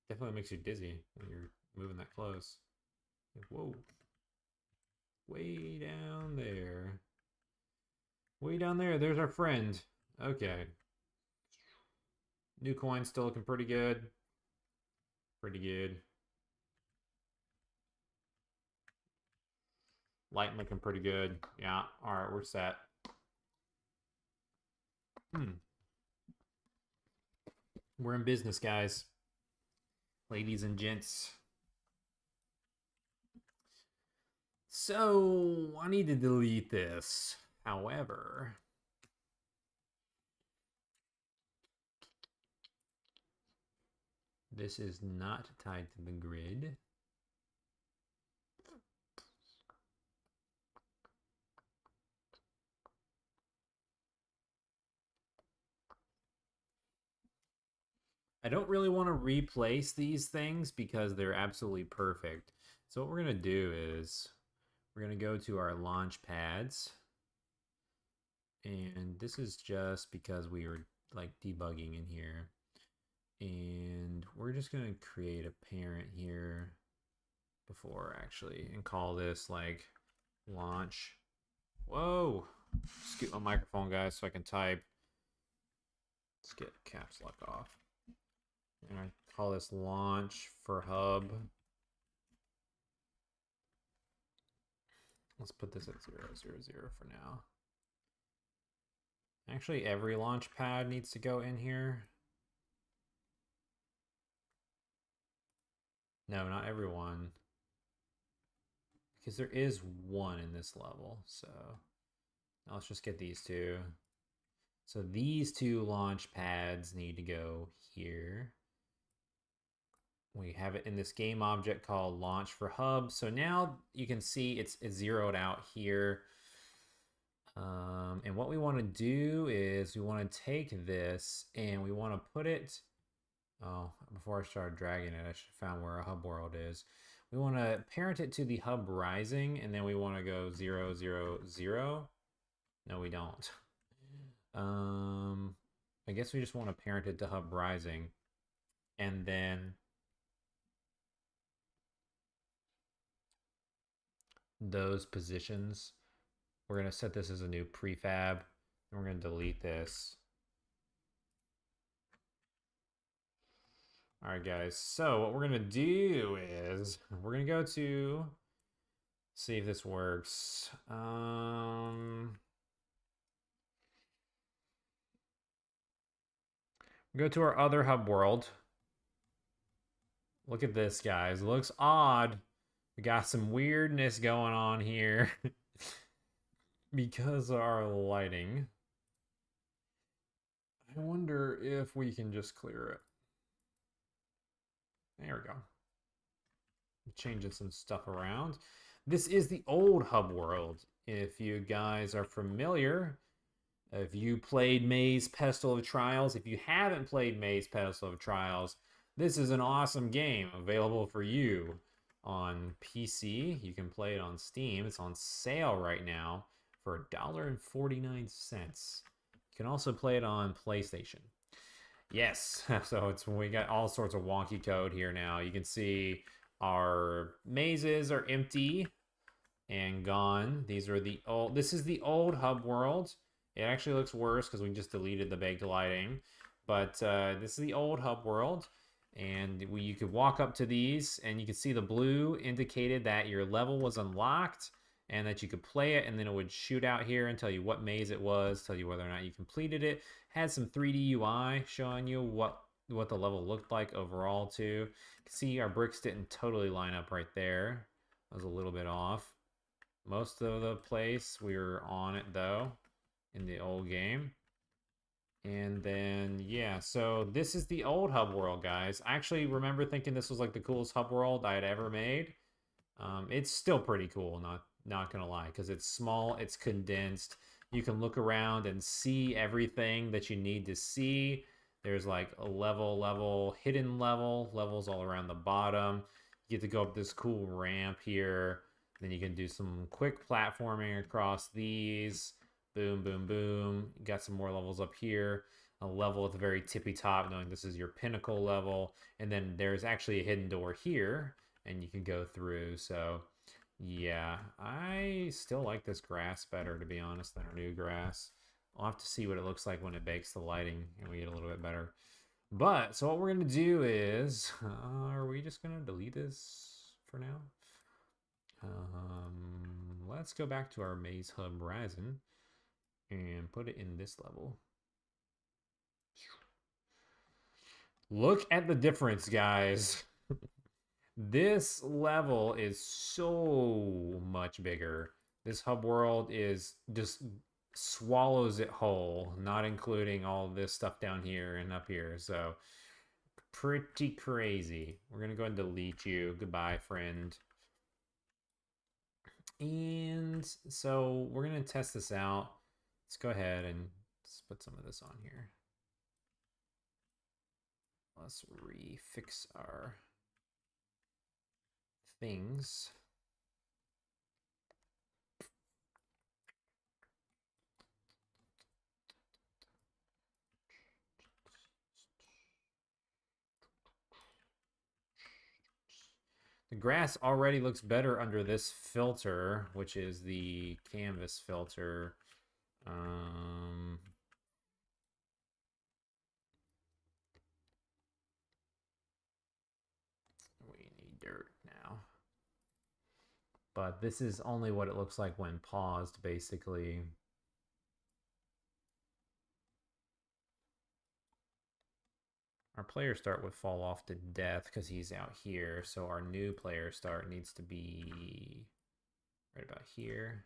Speaker 1: Definitely makes you dizzy when you're moving that close. Whoa. Way down there. Way down there, there's our friend. Okay. New coin's still looking pretty good. Pretty good. Light looking pretty good. Yeah, alright, we're set. We're in business, guys. Ladies and gents. So, I need to delete this. However, this is not tied to the grid. I don't really want to replace these things because they're absolutely perfect. So what we're going to do is we're going to go to our launch pads. And this is just because we were like debugging in here. And we're just going to create a parent here before actually and call this like launch. Whoa! Scoot my microphone, guys, so I can type. Let's get caps lock off. And I call this launch for hub. Let's put this at 0, 0, 0 for now. Actually, every launch pad needs to go in here. No, not everyone. Because there is one in this level, so let's just get these two. So these two launch pads need to go here. We have it in this game object called launch for hub. So now you can see it's zeroed out here. And what we want to do is we want to take this and we want to put it. Oh, before I started dragging it, I should have found where our hub world is. We want to parent it to the hub rising, and then we want to go 0, 0, 0. No, we don't. I guess we just want to parent it to hub rising, and then those positions. We're going to set this as a new prefab, and we're going to delete this. All right, guys. So what we're going to do is we're going to go to see if this works. Go to our other hub world. Look at this, guys. It looks odd. We got some weirdness going on here because of our lighting. I wonder if we can just clear it. There we go. Changing some stuff around. This is the old hub world. If you guys are familiar, if you played Maze Pestle of Trials, if you haven't played Maze Pestle of Trials, this is an awesome game available for you on PC. You can play it on Steam. It's on sale right now for $1.49. You can also play it on PlayStation. Yes, so we got all sorts of wonky code here now. You can see our mazes are empty and gone. These are the old. This is the old hub world. It actually looks worse because we just deleted the baked lighting. But this is the old hub world. And you could walk up to these and you can see the blue indicated that your level was unlocked and that you could play it, and then it would shoot out here and tell you what maze it was, tell you whether or not you completed it. Had some 3D UI showing you what the level looked like overall too. You can see our bricks didn't totally line up right there. It was a little bit off. Most of the place we were on it though in the old game. And then, yeah, so this is the old hub world, guys. I actually remember thinking this was like the coolest hub world I had ever made. It's still pretty cool, not gonna lie, because it's small, it's condensed. You can look around and see everything that you need to see. There's like a hidden levels all around the bottom. You get to go up this cool ramp here. Then you can do some quick platforming across these. Boom, boom, boom. You got some more levels up here. A level at the very tippy top, knowing this is your pinnacle level. And then there's actually a hidden door here, and you can go through. So, yeah, I still like this grass better, to be honest, than our new grass. I'll have to see what it looks like when it bakes the lighting and we get a little bit better. But, so what we're going to do is, are we just going to delete this for now? Let's go back to our Maze Hub Horizon and put it in this level. Look at the difference, guys. This level is so much bigger. This hub world is just swallows it whole, not including all this stuff down here and up here. So pretty crazy. We're gonna go ahead and delete you. Goodbye, friend. And so we're gonna test this out. Let's go ahead and let's put some of this on here. Let's refix our things. The grass already looks better under this filter, which is the canvas filter. We need dirt now. But this is only what it looks like when paused, basically. Our player start would fall off to death because he's out here. So our new player start needs to be right about here.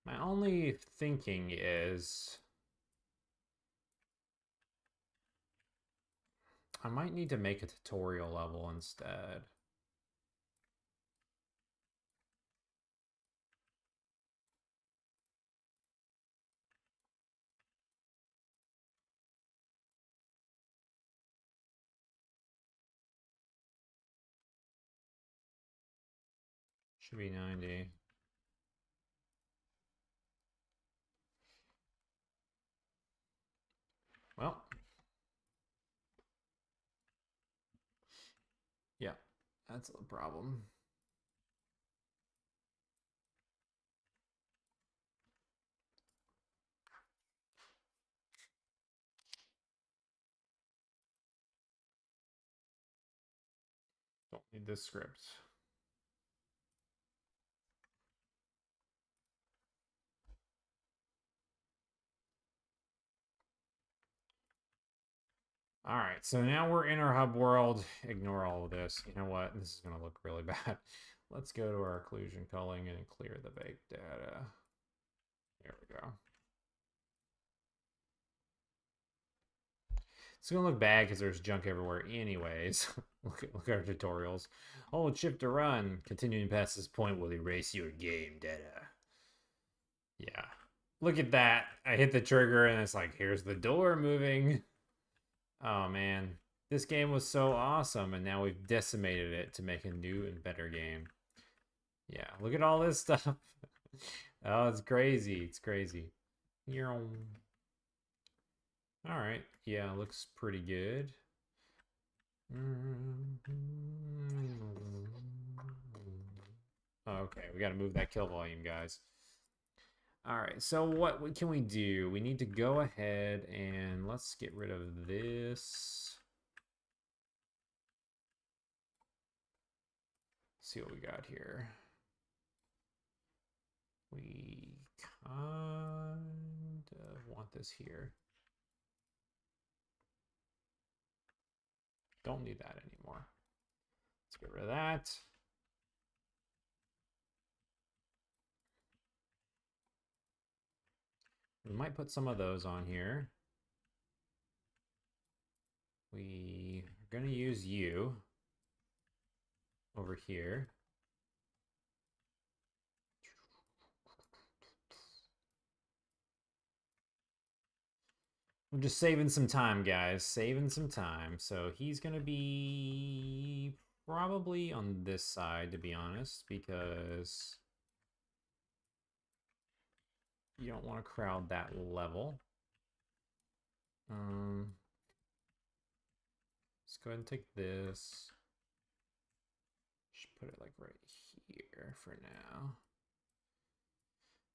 Speaker 1: My only thinking is I might need to make a tutorial level instead. Should be 90. Well, yeah, that's a problem. Don't need this script. All right, so now we're in our hub world. Ignore all of this. You know what? This is going to look really bad. Let's go to our occlusion culling and clear the baked data. There we go. It's going to look bad because there's junk everywhere anyways. look at our tutorials. Hold shift to run. Continuing past this point will erase your game data. Yeah. Look at that. I hit the trigger and it's like, here's the door moving. Oh man, this game was so awesome, and now we've decimated it to make a new and better game. Yeah, look at all this stuff. Oh, it's crazy. It's crazy. All right. Yeah, looks pretty good. Okay, we got to move that kill volume, guys. All right, so what can we do? We need to go ahead and let's get rid of this. See what we got here. We kind of want this here. Don't need that anymore. Let's get rid of that. We might put some of those on here. We are going to use you over here. I'm just saving some time, guys. Saving some time. So he's going to be probably on this side, to be honest, because you don't want to crowd that level. Let's go ahead and take this. Should put it like right here for now.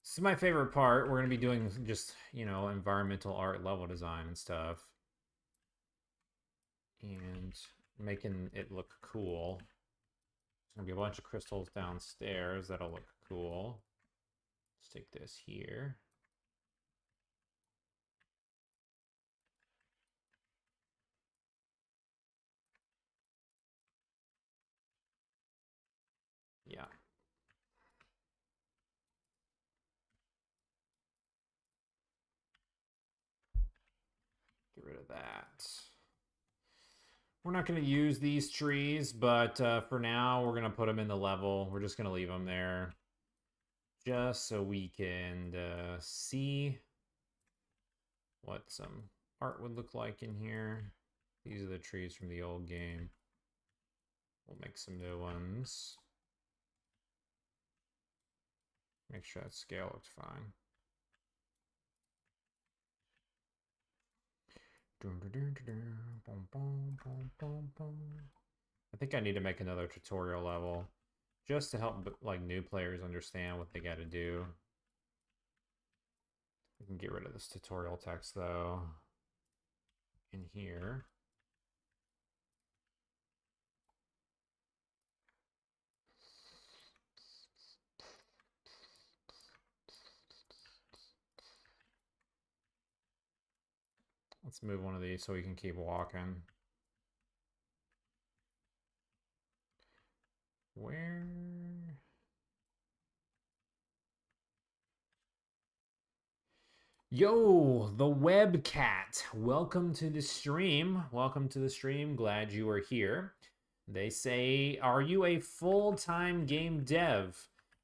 Speaker 1: This is my favorite part. We're going to be doing just, you know, environmental art level design and stuff. And making it look cool. There's going to be a bunch of crystals downstairs that'll look cool. Let's take this here. Yeah. Get rid of that. We're not going to use these trees, but for now, we're going to put them in the level. We're just going to leave them there just so we can see what some art would look like in here. These are the trees from the old game. We'll make some new ones. Make sure that scale looks fine. I think I need to make another tutorial level just to help like new players understand what they got to do. We can get rid of this tutorial text though in here. Let's move one of these so we can keep walking. Where? Yo, the webcat. Welcome to the stream. Welcome to the stream. Glad you are here. They say, are you a full-time game dev?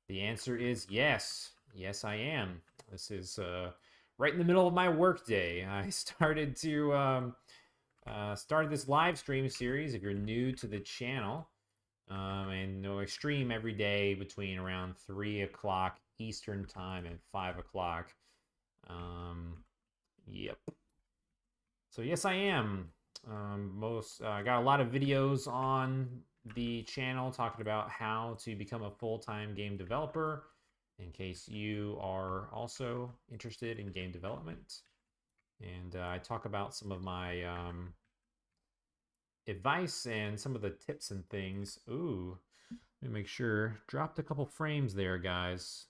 Speaker 1: The answer is yes. Yes, I am. This is right in the middle of my workday. I started to started this live stream series. If you're new to the channel, and I stream every day between around 3 o'clock Eastern time and 5 o'clock. Yep. So yes, I am. I got a lot of videos on the channel talking about how to become a full-time game developer in case you are also interested in game development. And I talk about some of my advice and some of the tips and things. Ooh, let me make sure. Dropped a couple frames there, guys.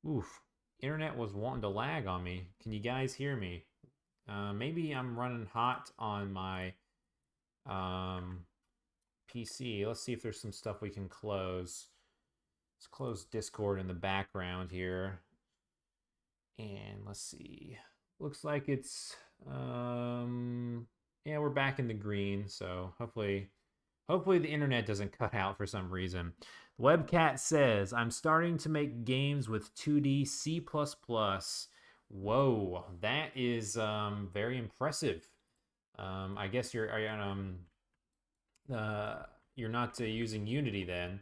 Speaker 1: Oof. Internet was wanting to lag on me. Can you guys hear me? Maybe I'm running hot on my PC. Let's see if there's some stuff we can close. Let's close Discord in the background here. And let's see. Looks like it's yeah, we're back in the green, so hopefully the internet doesn't cut out for some reason. Webcat says, I'm starting to make games with 2D C++. Whoa, that is very impressive. I guess you're not using Unity then.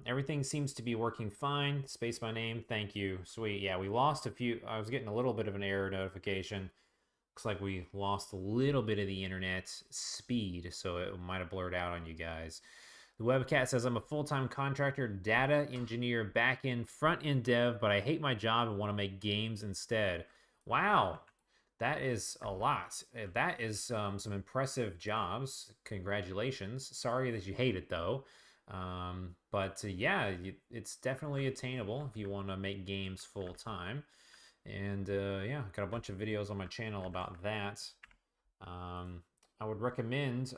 Speaker 1: Everything seems to be working fine. Space my name, thank you. Sweet. Yeah, we lost a few. I was getting a little bit of an error notification. Looks like we lost a little bit of the internet speed, so it might have blurred out on you guys. The webcat says, I'm a full-time contractor, data engineer, back-end, front-end dev, but I hate my job and want to make games instead. Wow, that is a lot. That is some impressive jobs. Congratulations. Sorry that you hate it, though. But yeah, it's definitely attainable if you want to make games full-time. And yeah, got a bunch of videos on my channel about that. I would recommend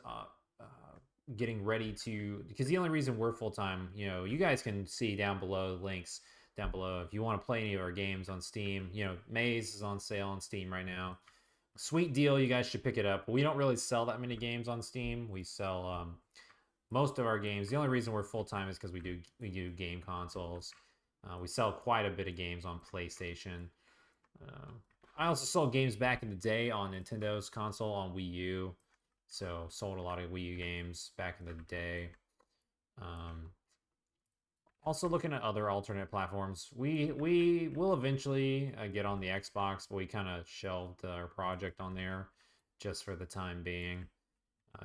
Speaker 1: getting ready to, because the only reason we're full-time, you know, you guys can see down below, links down below, if you want to play any of our games on Steam. You know, Maze is on sale on Steam right now. Sweet deal, you guys should pick it up. We don't really sell that many games on Steam. We sell most of our games. The only reason we're full-time is because we do game consoles. We sell quite a bit of games on PlayStation. I also sold games back in the day on Nintendo's console on Wii U. So sold a lot of Wii U games back in the day. Um, Also looking at other alternate platforms. We will eventually get on the Xbox, but we kind of shelved our project on there just for the time being.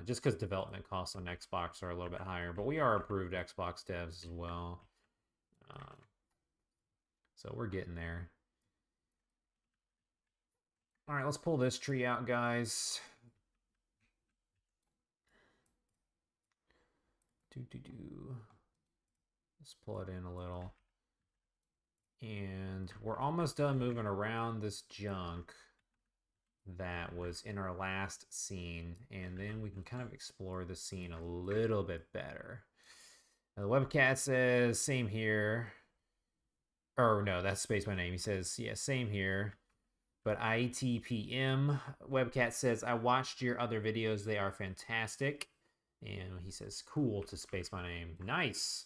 Speaker 1: Just because development costs on Xbox are a little bit higher, but we are approved Xbox devs as well. Um, so we're getting there. All right, let's pull this tree out, guys. Do. Let's pull it in a little. And we're almost done moving around this junk that was in our last scene, and then we can kind of explore the scene a little bit better. Now, the webcat says, same here. Or no, that's Space My Name. He says, yeah, same here. But ITPM webcat says, I watched your other videos. They are fantastic. And he says, cool to Space My Name. Nice.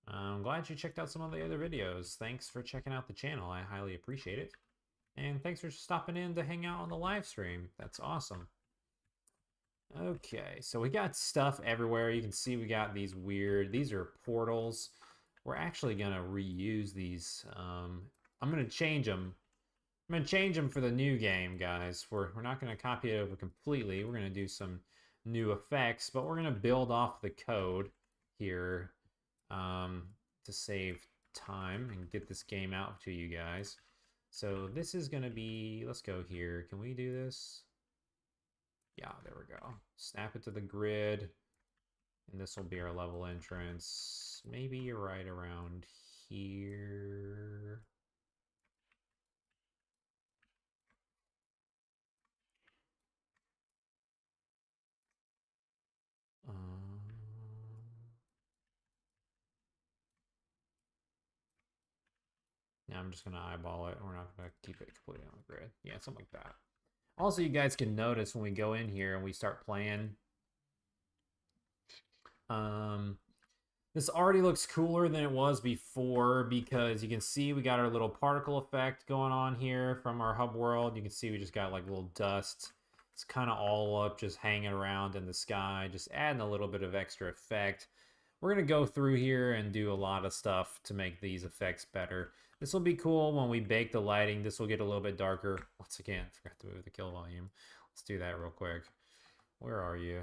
Speaker 1: I'm glad you checked out some of the other videos. Thanks for checking out the channel. I highly appreciate it. And thanks for stopping in to hang out on the live stream. That's awesome. Okay, so we got stuff everywhere. You can see we got these are portals. We're actually gonna reuse these. I'm gonna change them. I'm gonna change them for the new game, guys. We're not gonna copy it over completely. We're gonna do some new effects, but we're gonna build off the code here to save time and get this game out to you guys. So this is gonna be, let's go here. Can we do this? Yeah, there we go. Snap it to the grid. And this will be our level entrance. Maybe right around here. Now I'm just going to eyeball it. We're not going to keep it completely on the grid. Yeah, something like that. Also, you guys can notice when we go in here and we start playing, this already looks cooler than it was before because you can see we got our little particle effect going on here from our hub world. You can see we just got like little dust. It's kind of all up, just hanging around in the sky, just adding a little bit of extra effect. We're going to go through here and do a lot of stuff to make these effects better. This will be cool when we bake the lighting. This will get a little bit darker. Once again, forgot to move the kill volume. Let's do that real quick. Where are you?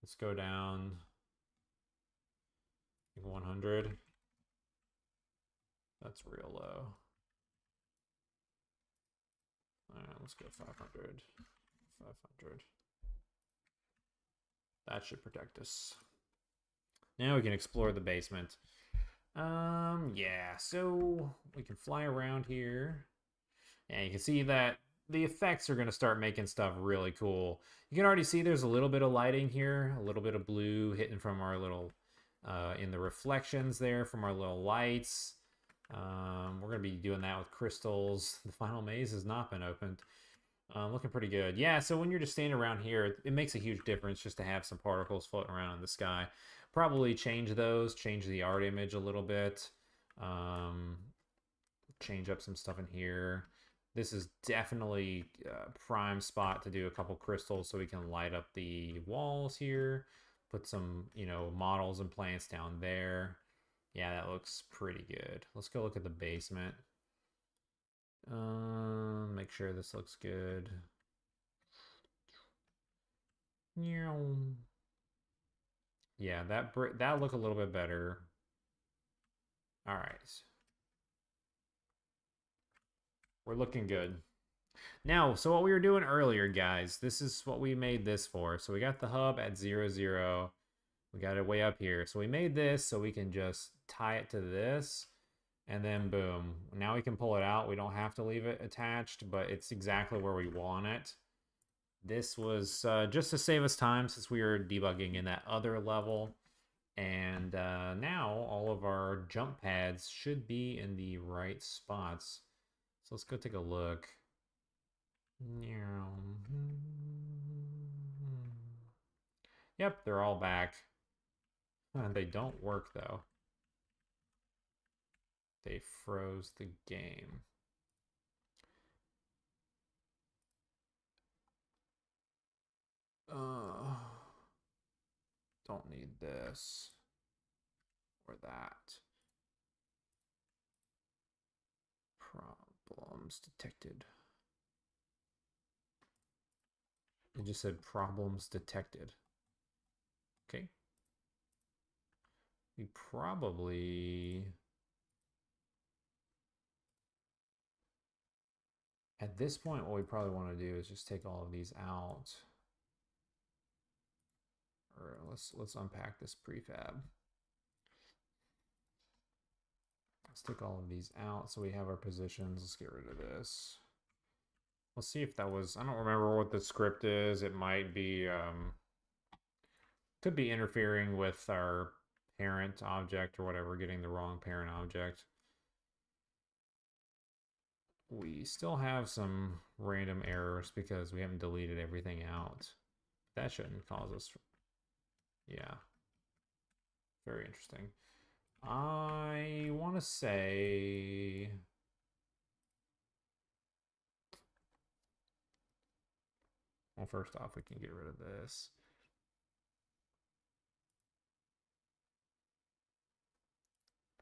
Speaker 1: Let's go down 100. That's real low. Let's go 500. 500. That should protect us. Now we can explore the basement. Yeah, so we can fly around here. And you can see that the effects are going to start making stuff really cool. You can already see there's a little bit of lighting here, a little bit of blue hitting from our little, in the reflections there from our little lights. We're going to be doing that with crystals. The final maze has not been opened. Looking pretty good. Yeah, so when you're just standing around here, it makes a huge difference just to have some particles floating around in the sky. Probably change those, change the art image a little bit. Change up some stuff in here. This is definitely a prime spot to do a couple crystals so we can light up the walls here. Put some, models and plants down there. Yeah, that looks pretty good. Let's go look at the basement. Make sure this looks good. Yeah, that look a little bit better. All right. We're looking good. Now, so what we were doing earlier, guys, this is what we made this for. So we got the hub at 0, 0. We got it way up here. So we made this so we can just tie it to this. And then boom. Now we can pull it out. We don't have to leave it attached, but it's exactly where we want it. This was just to save us time since we were debugging in that other level. And now all of our jump pads should be in the right spots. So let's go take a look. Yep, they're all back. They don't work though. They froze the game. Don't need this or that. Problems detected. It just said problems detected. Okay. We probably... At this point, what we probably want to do is just take all of these out. Or let's unpack this prefab. Let's take all of these out so we have our positions. Let's get rid of this. Let's see if that was... I don't remember what the script is. It might be... could be interfering with our parent object or whatever, getting the wrong parent object. We still have some random errors because we haven't deleted everything out. That shouldn't cause us... Yeah. Very interesting. I want to say... Well, first off, we can get rid of this.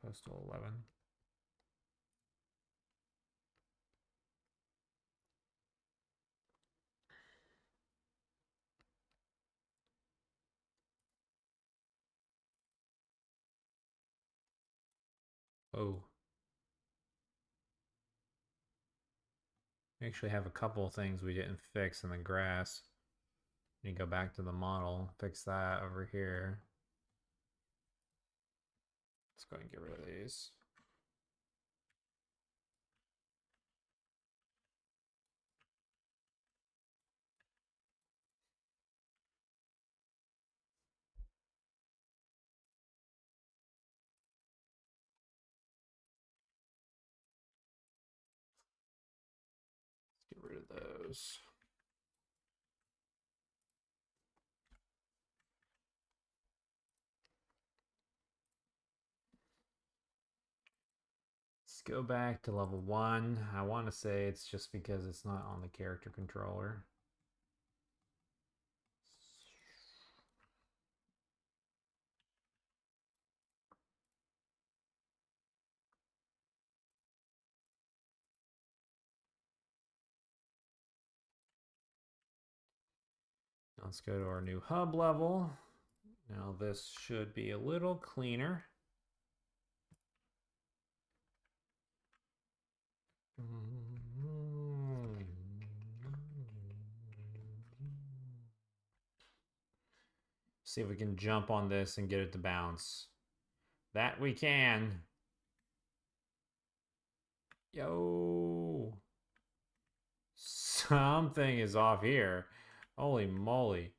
Speaker 1: Postal 11. Oh. We actually have a couple of things we didn't fix in the grass. You go back to the model, fix that over here. Let's go ahead and get rid of these. Let's get rid of those. Let's go back to level 1. I want to say it's just because it's not on the character controller. Let's go to our new hub level. Now this should be a little cleaner. See if we can jump on this and get it to bounce. That we can. Yo. Something is off here. Holy moly.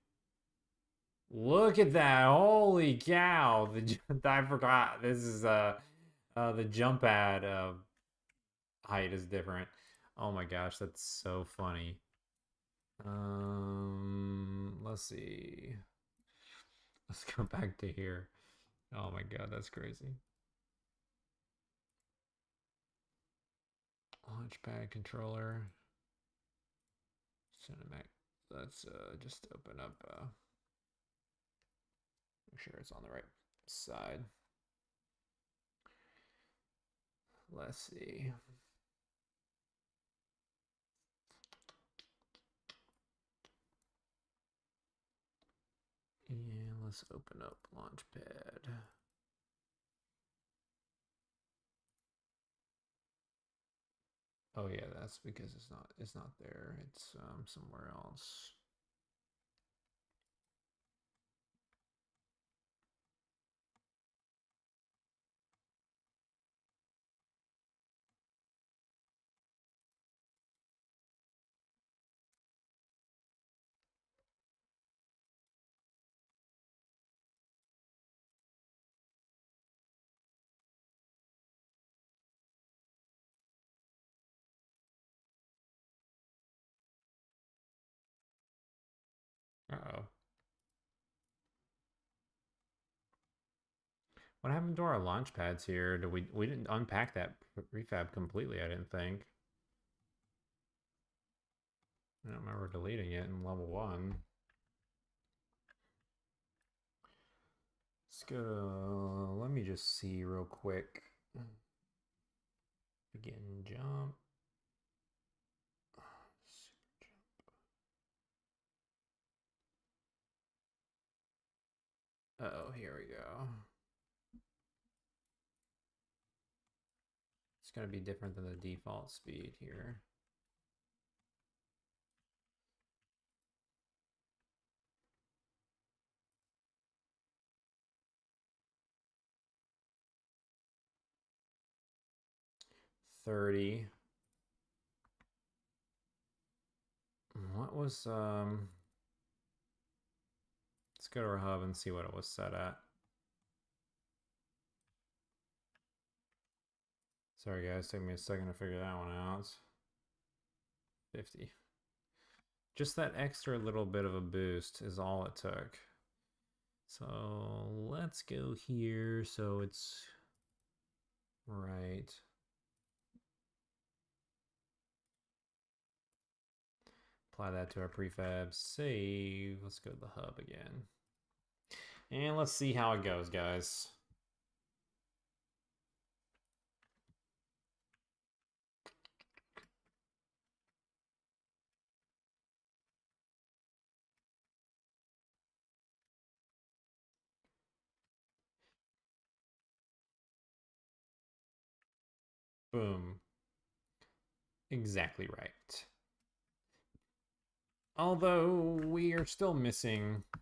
Speaker 1: Look at that. Holy cow. I forgot. This is the jump pad height is different. Oh my gosh, that's so funny. Let's see. Let's go back to here. Oh my god, that's crazy. Launchpad controller. Cinematic. Let's just open up. Make sure it's on the right side. Let's see. And let's open up Launchpad. Oh yeah, that's because it's not there. It's somewhere else. What happened to our launch pads here? Did we didn't unpack that prefab completely, I didn't think. I don't remember deleting it in level 1. Let's go. Let me just see real quick. Begin jump. Oh, here we go. It's going to be different than the default speed here. $30. What was let's go to our hub and see what it was set at. Sorry guys, took me a second to figure that one out. 50. Just that extra little bit of a boost is all it took. So let's go here so it's right. Apply that to our prefab, save. Let's go to the hub again. And let's see how it goes, guys. Boom. Exactly right. Although we are still missing a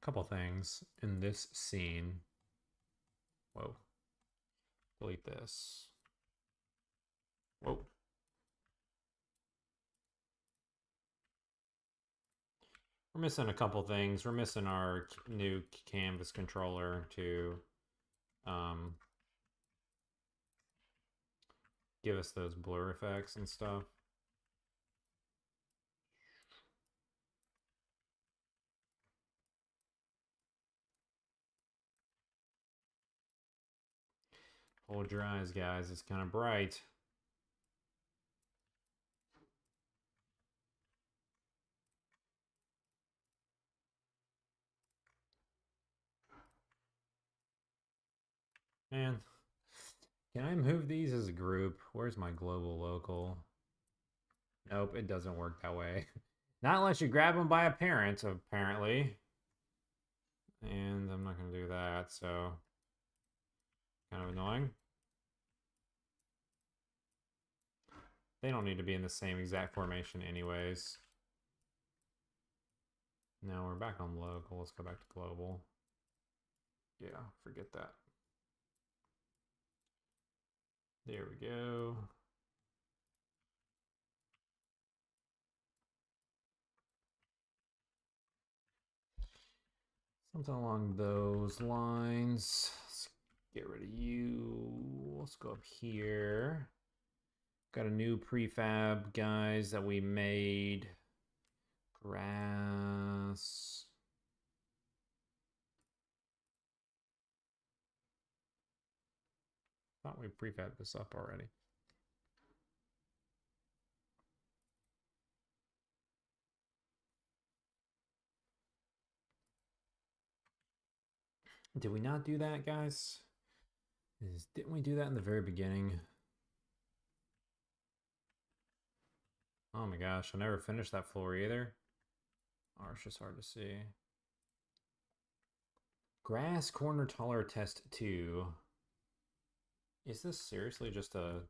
Speaker 1: couple things in this scene. Whoa. Delete this. Whoa. We're missing a couple things. We're missing our new canvas controller to give us those blur effects and stuff. Hold your eyes, guys. It's kind of bright. Man, can I move these as a group? Where's my global local? Nope, it doesn't work that way. Not unless you grab them by a parent, apparently. And I'm not going to do that, so kind of annoying. They don't need to be in the same exact formation anyways. Now we're back on local. Let's go back to global. Yeah, forget that. There we go. Something along those lines. Let's get rid of you. Let's go up here. Got a new prefab, guys, that we made. Grass. Thought we prefabbed this up already. Did we not do that, guys? Didn't we do that in the very beginning? Oh my gosh, I never finished that floor either. Oh, it's just hard to see. Grass corner taller test 2. Is this seriously just a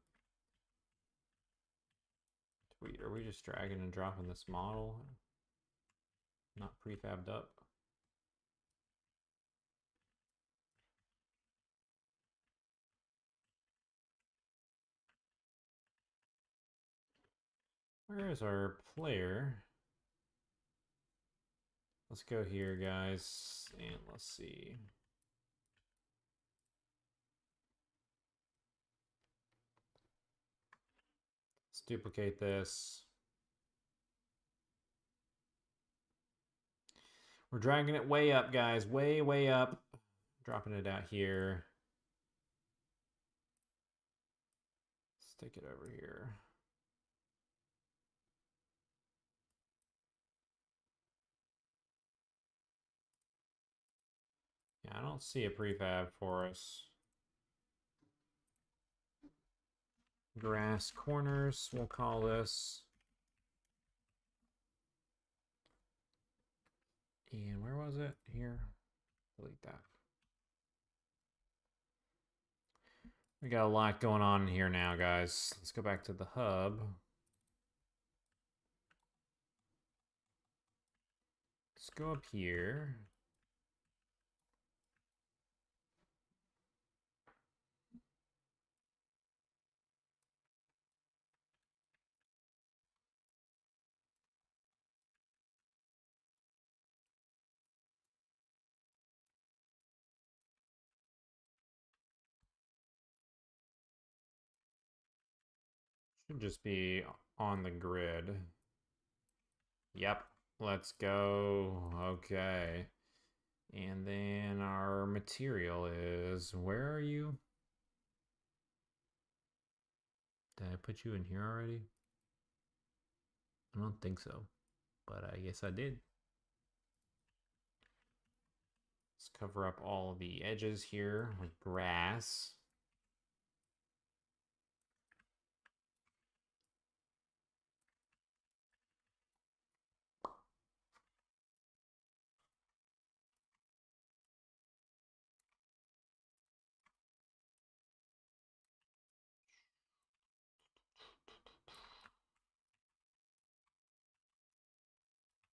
Speaker 1: tweet? Are we just dragging and dropping this model? Not prefabbed up? Where is our player? Let's go here, guys, and let's see. Let's duplicate this. We're dragging it way up, guys. Way, way up. Dropping it out here. Stick it over here. Yeah, I don't see a prefab for us. Grass corners, we'll call this. And where was it? Here. Delete that. We got a lot going on here now, guys. Let's go back to the hub. Let's go up here. Should just be on the grid. Yep, let's go. Okay. And then our material is, where are you? Did I put you in here already? I don't think so, but I guess I did. Let's cover up all of the edges here with grass.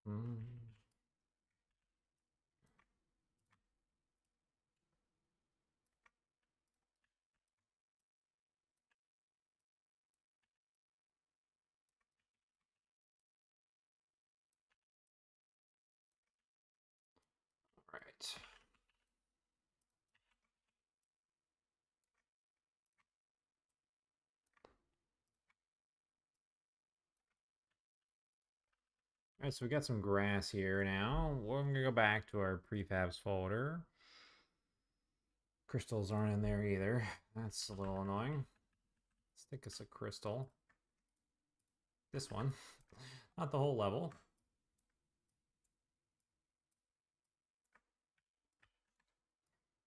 Speaker 1: Mm. All right. All right, so we got some grass here now. We're gonna go back to our prefabs folder. Crystals aren't in there either. That's a little annoying. Let's think us a crystal. This one, not the whole level.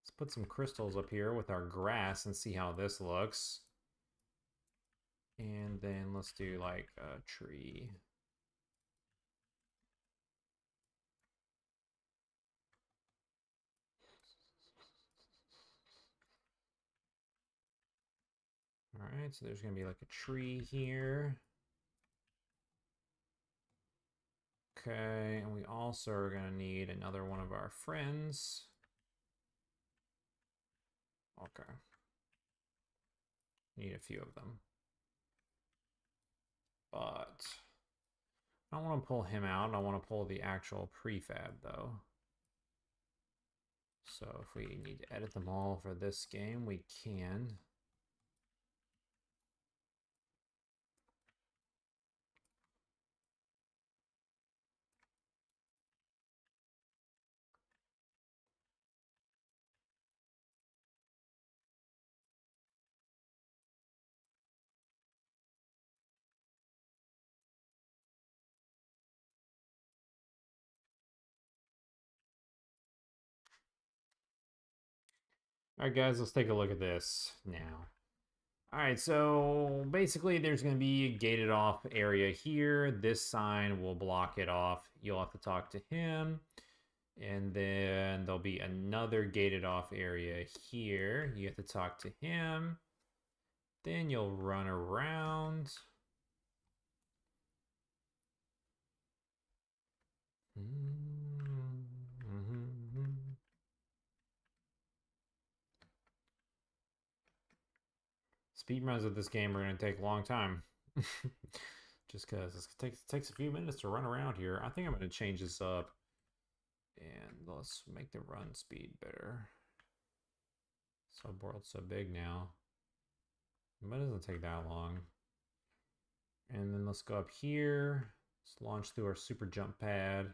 Speaker 1: Let's put some crystals up here with our grass and see how this looks. And then let's do like a tree. All right, so there's gonna be like a tree here. Okay, and we also are gonna need another one of our friends. Okay. Need a few of them. But I don't want to pull him out. I want to pull the actual prefab though. So if we need to edit them all for this game, we can. All right, guys, let's take a look at this now. All right, so basically there's going to be a gated off area here. This sign will block it off. You'll have to talk to him. And then there'll be another gated off area here. You have to talk to him. Then you'll run around. Speedruns of this game are going to take a long time. Just because it takes a few minutes to run around here. I think I'm going to change this up. And let's make the run speed better. Subworld's so big now. But it doesn't take that long. And then let's go up here. Let's launch through our super jump pad.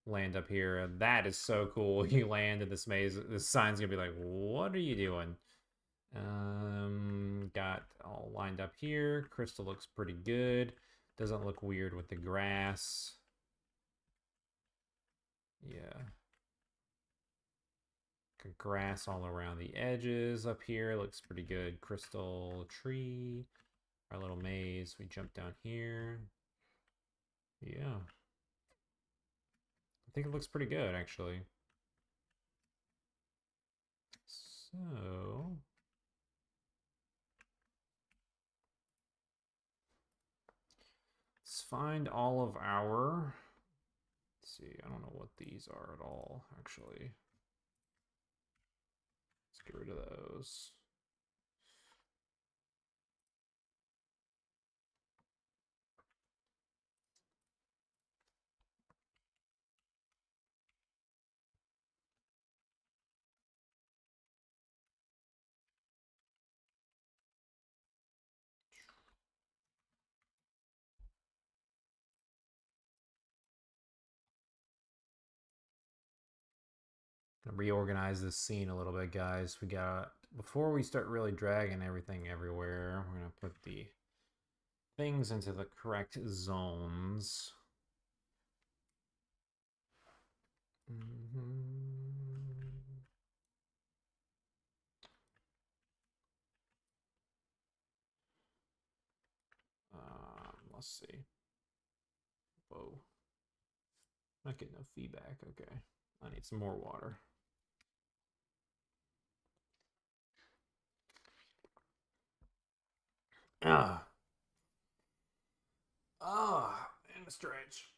Speaker 1: land up here. That is so cool. You land in this maze. This sign's gonna be like, what are you doing? Got all lined up here. Crystal looks pretty good. Doesn't look weird with the grass. Yeah. Grass all around the edges up here. Looks pretty good. Crystal tree. Our little maze. We jump down here. Yeah. I think it looks pretty good, actually. So... let's find all of our... let's see, I don't know what these are at all, actually. Let's get rid of those. Gonna reorganize this scene a little bit, guys. We got, before we start really dragging everything everywhere, we're gonna put the things into the correct zones. Let's see. Whoa. Not getting no feedback. Okay. I need some more water. Ah. Ah. And a stretch.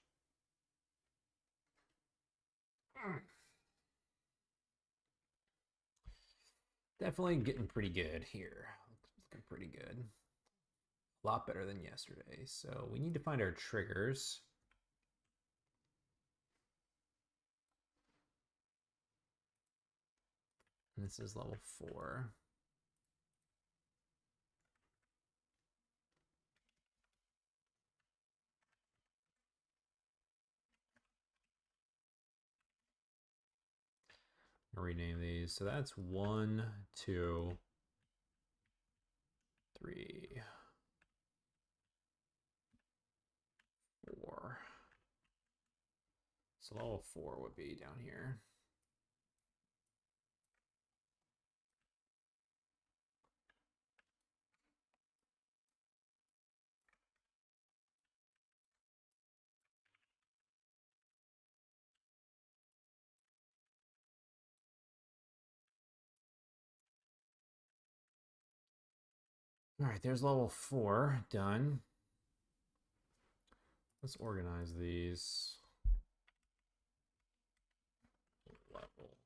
Speaker 1: Definitely getting pretty good here. Looking pretty good. A lot better than yesterday. So we need to find our triggers. And this is level 4. I'll rename these. So that's 1, 2, 3, 4. So level 4 would be down here. All right, there's level 4 done. Let's organize these. Level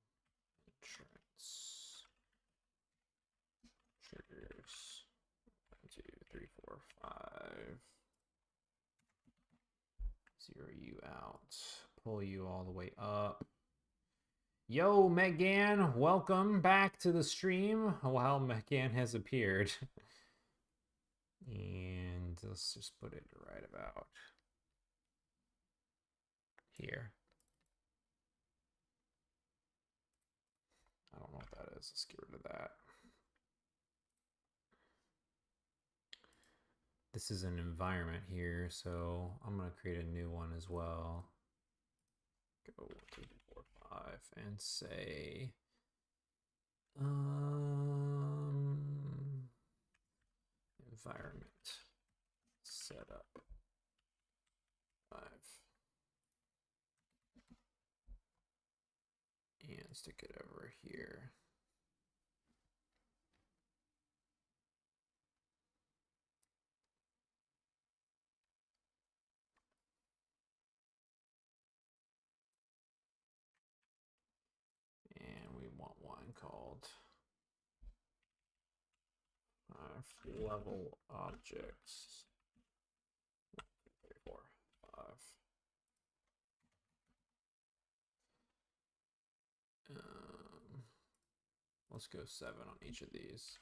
Speaker 1: entrance triggers. 1, 2, 3, 4, 5. Zero you out. Pull you all the way up. Yo, Megan, welcome back to the stream. Wow, Megan has appeared. And let's just put it right about here. I don't know what that is. Let's get rid of that. This is an environment here, so I'm going to create a new one as well. Go 1, 2, 3, 4, 5 and say environment setup 5 and stick it over here. And we want one called level objects 1, 2, 3, 4, 5. Let's go 7 on each of these.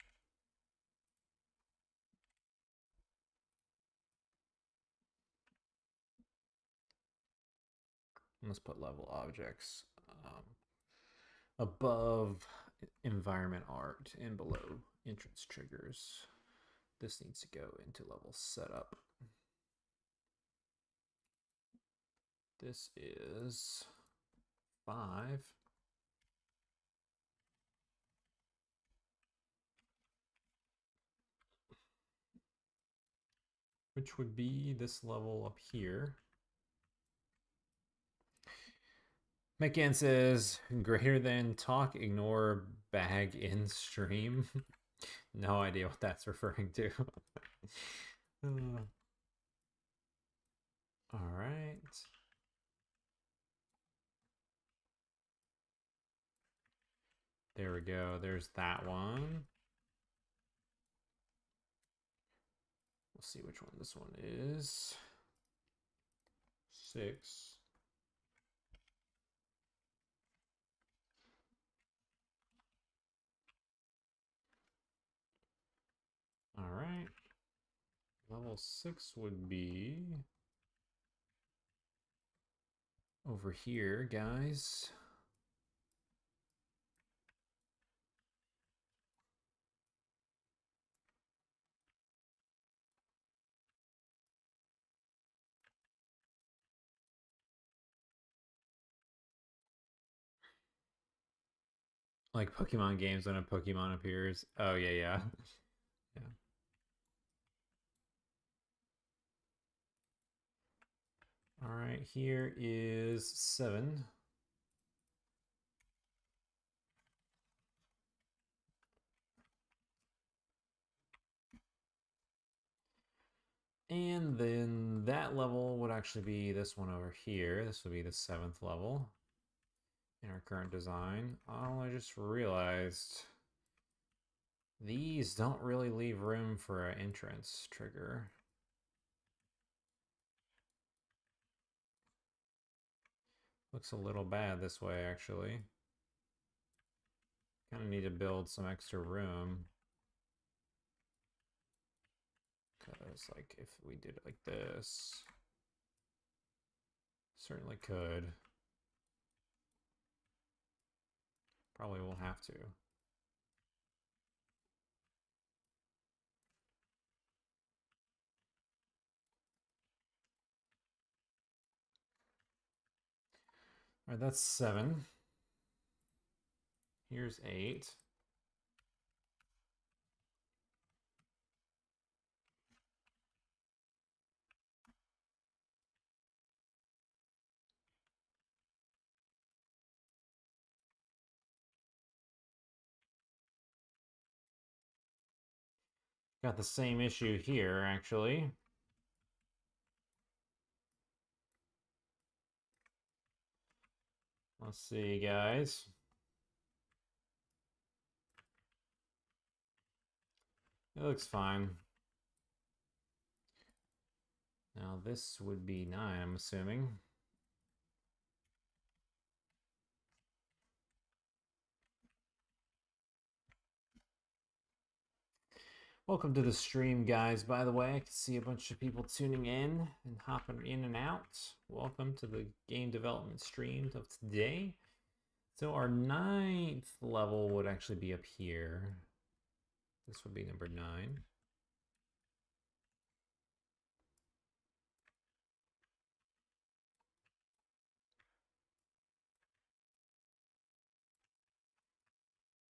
Speaker 1: Let's put level objects above environment art and below entrance triggers. This needs to go into level setup. This is 5. Which would be this level up here. McGann says, greater than talk, ignore bag in stream. No idea what that's referring to. All right. There we go. There's that one. We'll see which one this one is. 6. All right. Level 6 would be over here, guys. Like Pokemon games when a Pokemon appears. Oh, yeah, yeah. Yeah. All right, here is 7. And then that level would actually be this one over here. This would be the 7th level in our current design. Oh, I just realized these don't really leave room for an entrance trigger. Looks a little bad this way, actually. Kind of need to build some extra room. Because, like, if we did it like this, certainly could. Probably will have to. All right, that's 7. Here's 8. Got the same issue here, actually. Let's see, guys. It looks fine. Now this would be 9, I'm assuming. Welcome to the stream, guys. By the way, I can see a bunch of people tuning in and hopping in and out. Welcome to the game development stream of today. So our 9th level would actually be up here. This would be number 9.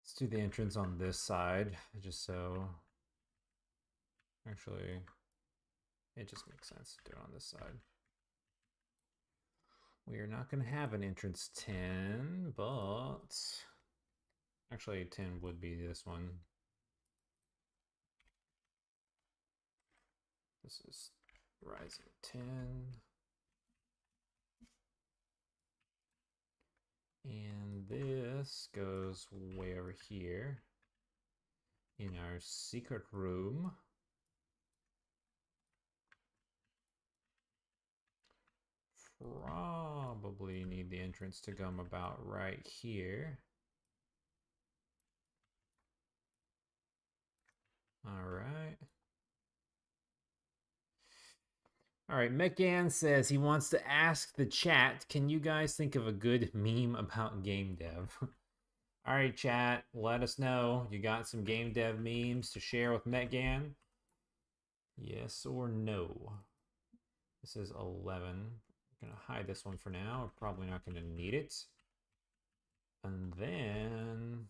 Speaker 1: Let's do the entrance on this side, just so... Actually, it just makes sense to do it on this side. We are not going to have an entrance 10, but... Actually, 10 would be this one. This is Rising 10. And this goes way over here in our secret room. Probably need the entrance to come about right here. All right. All right, Metgan says he wants to ask the chat, can you guys think of a good meme about game dev? All right, chat, let us know. You got some game dev memes to share with Metgan? Yes or no? This is 11. I'm going to hide this one for now. We're probably not going to need it. And then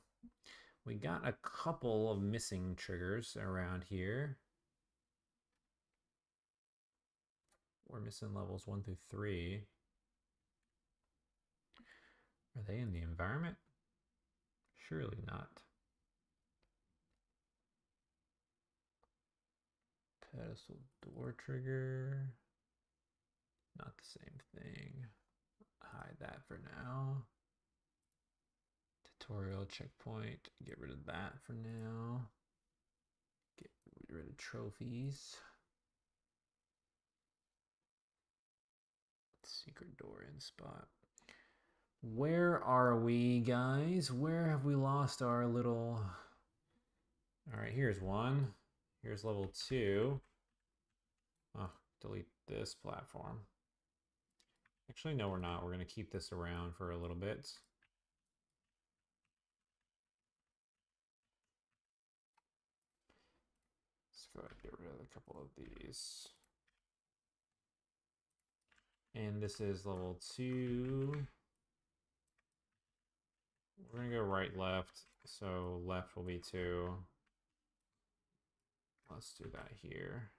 Speaker 1: we got a couple of missing triggers around here. We're missing levels 1 through 3. Are they in the environment? Surely not. Pedestal door trigger. Not the same thing. Hide that for now. Tutorial checkpoint. Get rid of that for now. Get rid of trophies. Secret door in spot. Where are we, guys? Where have we lost our little... All right, here's one. Here's level 2. Oh, delete this platform. Actually, no, we're not. We're going to keep this around for a little bit. Let's go ahead and get rid of a couple of these. And this is level 2. We're going to go right, left. So left will be 2. Let's do that here.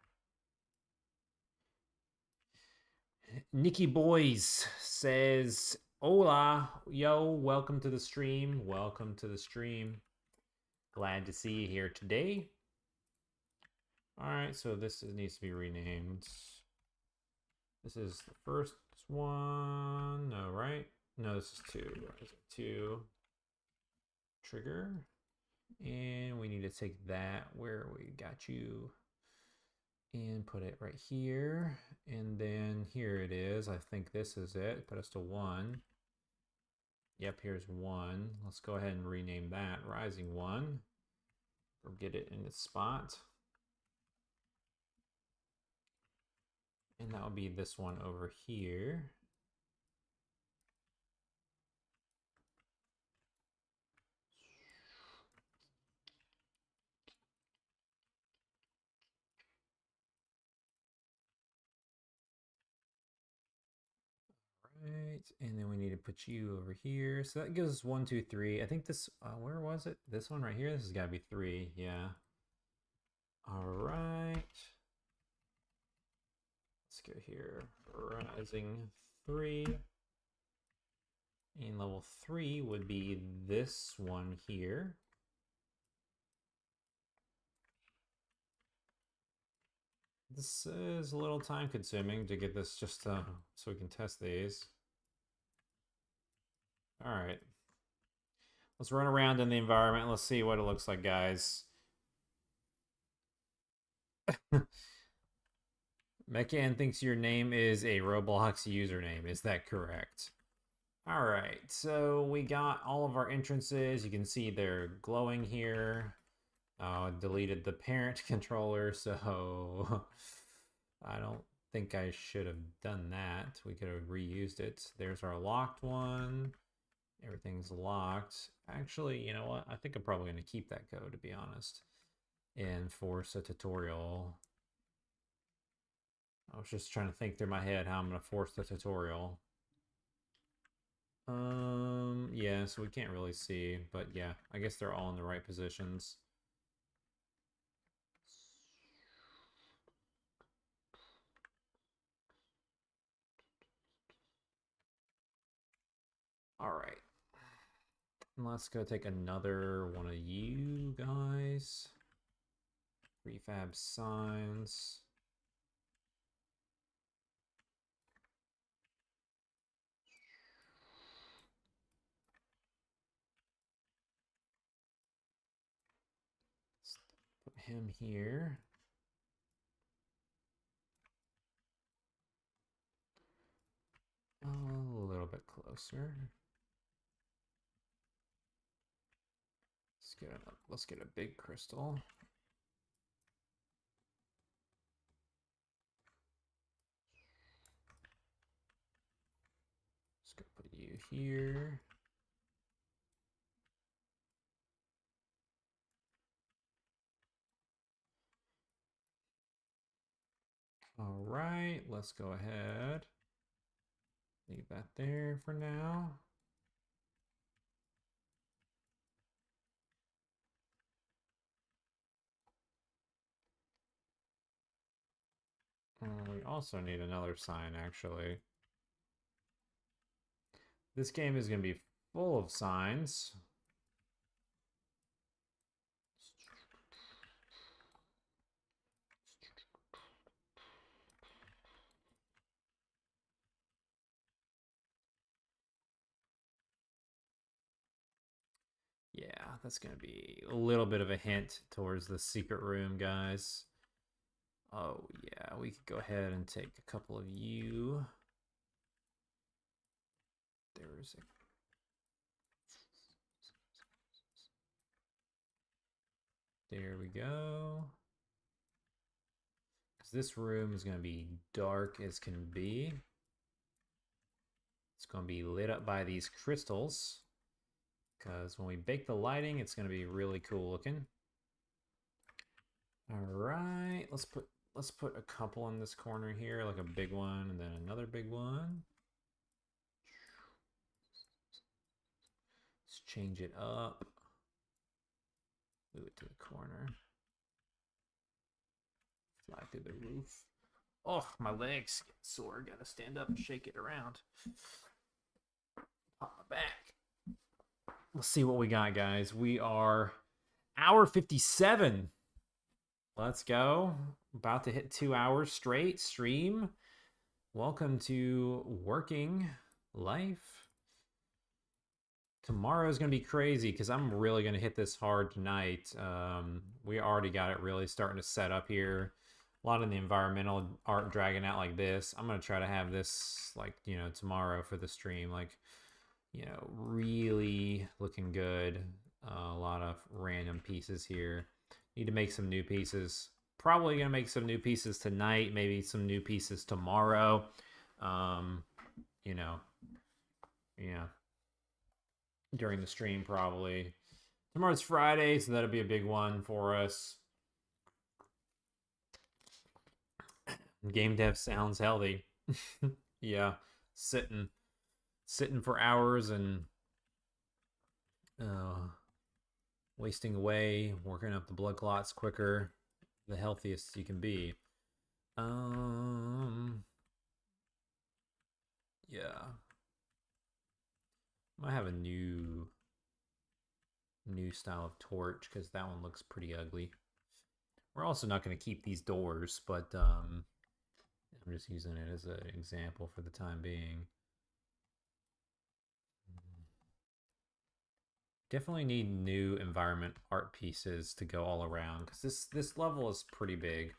Speaker 1: Nikki Boys says, hola, yo, welcome to the stream. Welcome to the stream. Glad to see you here today. All right, so this needs to be renamed. This is the first one. No, right? No, this is 2. Is it 2? Trigger. And we need to take that where we got you and put it right here. And then here it is. I think this is it. Put us to 1. Yep, here's 1. Let's go ahead and rename that Rising 1. Or get it in its spot. And that will be this one over here. Right, and then we need to put you over here. So that gives us 1, 2, 3. I think this, where was it? This one right here? This has got to be 3, yeah. All right. Let's go here. Rising 3. And level 3 would be this one here. This is a little time consuming to get this just so we can test these. All right. Let's run around in the environment. Let's see what it looks like, guys. Mekan thinks your name is a Roblox username. Is that correct? All right, so we got all of our entrances. You can see they're glowing here. Deleted the parent controller, so I don't think I should have done that. We could have reused it. There's our locked one. Everything's locked. Actually, you know what? I think I'm probably going to keep that code, to be honest, and force a tutorial. I was just trying to think through my head how I'm going to force the tutorial. Yeah, so we can't really see, but yeah, I guess they're all in the right positions. All right. Let's go take another one of you guys. Prefab signs. Let's put him here. A little bit closer. Let's get a big crystal. here. All right, let's go ahead. Leave that there for now. We also need another sign, actually. This game is going to be full of signs. Yeah, that's going to be a little bit of a hint towards the secret room, guys. Oh, yeah, we could go ahead and take a couple of you. There's a... There we go. This room is going to be dark as can be. It's going to be lit up by these crystals. Because when we bake the lighting, it's going to be really cool looking. All right, let's put a couple in this corner here, like a big one and then another big one. Let's change it up. Move it to the corner. Fly through the roof. Oh, my legs get sore. Gotta stand up and shake it around. Pop my back. Let's see what we got, guys. We are hour 57. Let's go. About to hit 2 hours straight stream. Welcome to working life. Tomorrow is going to be crazy because I'm really going to hit this hard tonight. We already got it really starting to set up here. A lot of the environmental art dragging out like this. I'm going to try to have this like, tomorrow for the stream. Like, really looking good. A lot of random pieces here. Need to make some new pieces. Probably going to make some new pieces tonight. Maybe some new pieces tomorrow. Yeah. During the stream, probably. Tomorrow's Friday, so that'll be a big one for us. Game dev sounds healthy. Yeah, sitting for hours and wasting away, working up the blood clots quicker, the healthiest you can be. Yeah. I have a new style of torch because that one looks pretty ugly. We're also not going to keep these doors, but I'm just using it as an example for the time being. Definitely need new environment art pieces to go all around because this level is pretty big.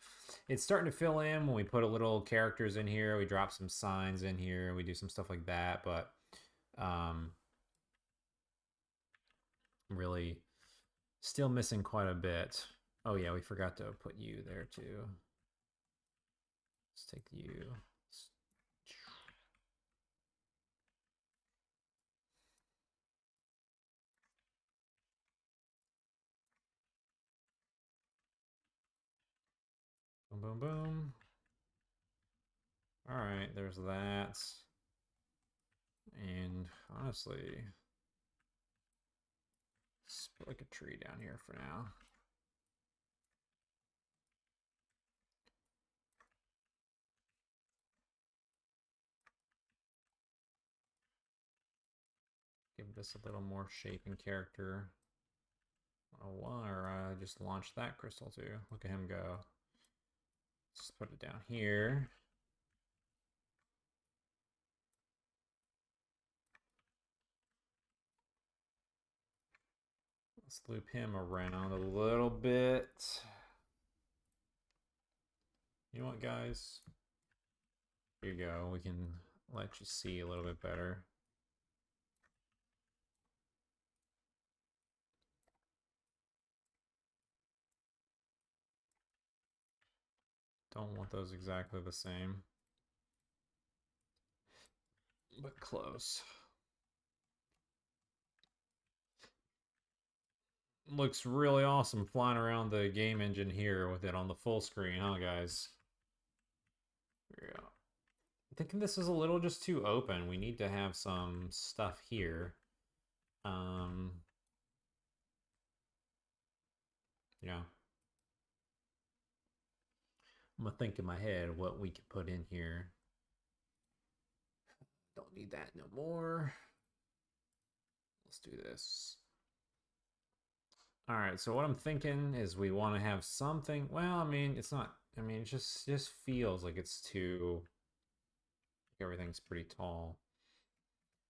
Speaker 1: It's starting to fill in when we put a little characters in here. We drop some signs in here. We do some stuff like that, but really still missing quite a bit. Oh yeah, we forgot to put you there too. Let's take you. Boom, boom, boom. All right, there's that. And honestly, let's put like a tree down here for now. Give this a little more shape and character. Or just launch that crystal too. Look at him go. Let's put it down here. Let's loop him around a little bit. You know what, guys? Here you go. We can let you see a little bit better. Don't want those exactly the same, but close. Looks really awesome flying around the game engine here with it on the full screen, huh, guys? Yeah. I'm thinking this is a little just too open. We need to have some stuff here. Um, yeah. I'm gonna think in my head what we could put in here. Don't need that no more. Let's do this. All right, so what I'm thinking is we want to have something. Well, I mean, it's not. I mean, it just feels like it's too. Everything's pretty tall.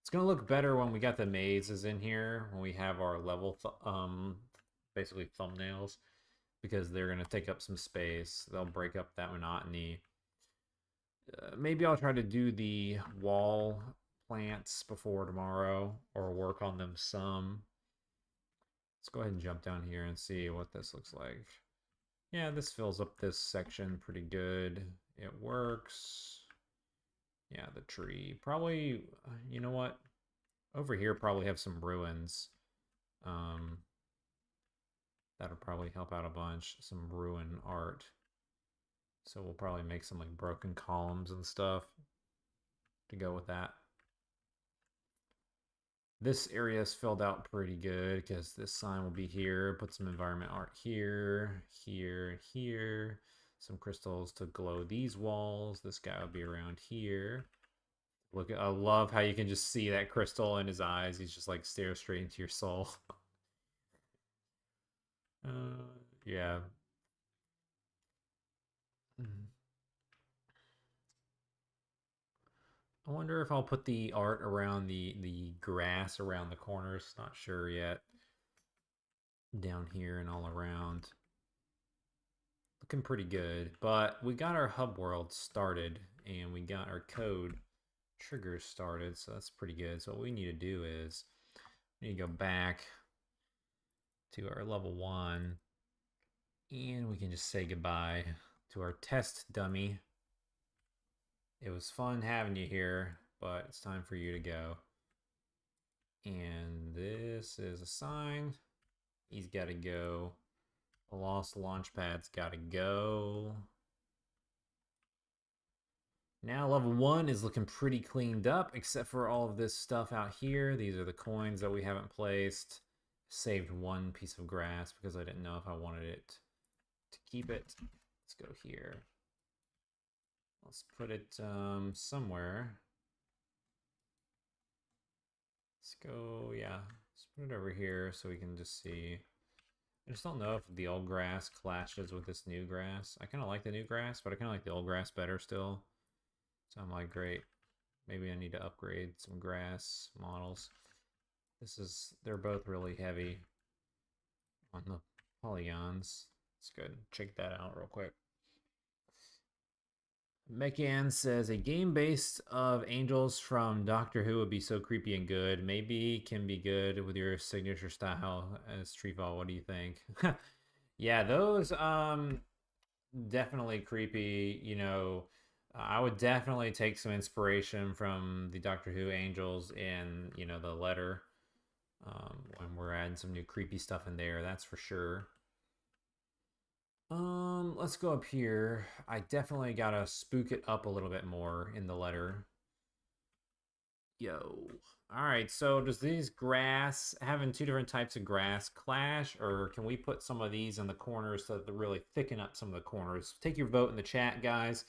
Speaker 1: It's gonna look better when we got the mazes in here. When we have our level, basically thumbnails, because they're gonna take up some space. They'll break up that monotony. Maybe I'll try to do the wall plants before tomorrow, or work on them some. Let's go ahead and jump down here and see what this looks like. Yeah, this fills up this section pretty good. It works. Yeah, the tree. Probably, you know what? Over here probably have some ruins. Um, that'll probably help out a bunch. Some ruin art. So we'll probably make some like broken columns and stuff to go with that. This area is filled out pretty good because this sign will be here. Put some environment art here, here, here. Some crystals to glow these walls. This guy will be around here. Look, I love how you can just see that crystal in his eyes. He's just like stare straight into your soul. Yeah. I wonder if I'll put the art around the grass around the corners. Not sure yet. Down here and all around. Looking pretty good. But we got our hub world started and we got our code triggers started, so that's pretty good. So what we need to do is we need to go back to our level 1 and we can just say goodbye to our test dummy. It was fun having you here, but it's time for you to go. And this is a sign. He's got to go. The lost launch pad's got to go. Now level 1 is looking pretty cleaned up, except for all of this stuff out here. These are the coins that we haven't placed. Saved one piece of grass because I didn't know if I wanted it to keep it. Let's go here. Let's put it somewhere. Let's go, yeah. Let's put it over here so we can just see. I just don't know if the old grass clashes with this new grass. I kind of like the new grass, but I kind of like the old grass better still. So I'm like, great. Maybe I need to upgrade some grass models. They're both really heavy on the polygons. Let's go ahead and check that out real quick. Mekan says a game based of angels from Doctor Who would be so creepy and good. Maybe can be good with your signature style as TreeFall. What do you think? Yeah, those definitely creepy. You know, I would definitely take some inspiration from the Doctor Who angels in the letter. When we're adding some new creepy stuff in there, that's for sure. Let's go up here. I definitely gotta spook it up a little bit more in the letter. Yo. All right, so does these grass, having two different types of grass clash, or can we put some of these in the corners so that they really thicken up some of the corners? Take your vote in the chat, guys.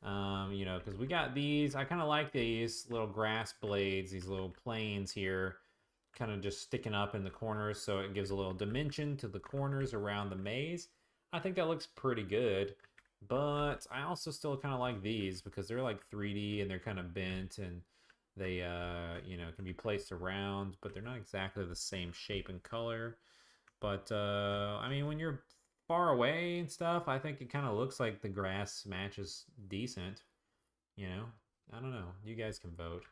Speaker 1: Because we got these. I kind of like these little grass blades, these little planes here, kind of just sticking up in the corners, so it gives a little dimension to the corners around the maze. I think that looks pretty good, but I also still kind of like these because they're like 3D and they're kind of bent and they can be placed around, but they're not exactly the same shape and color. But I mean, when you're far away and stuff, I think it kind of looks like the grass matches decent. I don't know. You guys can vote.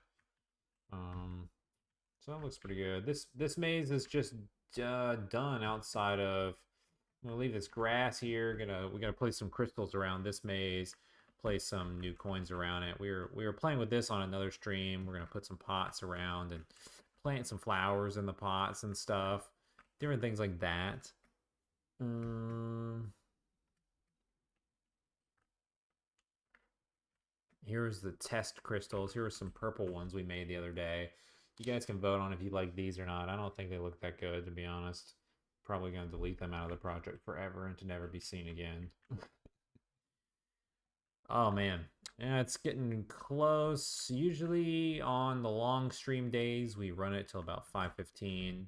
Speaker 1: So that looks pretty good. This maze is just done outside of. I'm gonna leave this grass here. We gotta place some crystals around this maze. Place some new coins around it. We were playing with this on another stream. We're gonna put some pots around and plant some flowers in the pots and stuff. different things like that. Um, Here's the test crystals. Here are some purple ones we made the other day. You guys can vote on if you like these or not. I don't think they look that good, to be honest. Probably going to delete them out of the project forever and to never be seen again. Oh man, yeah, it's getting close. Usually on the long stream days, we run it till about 5:15.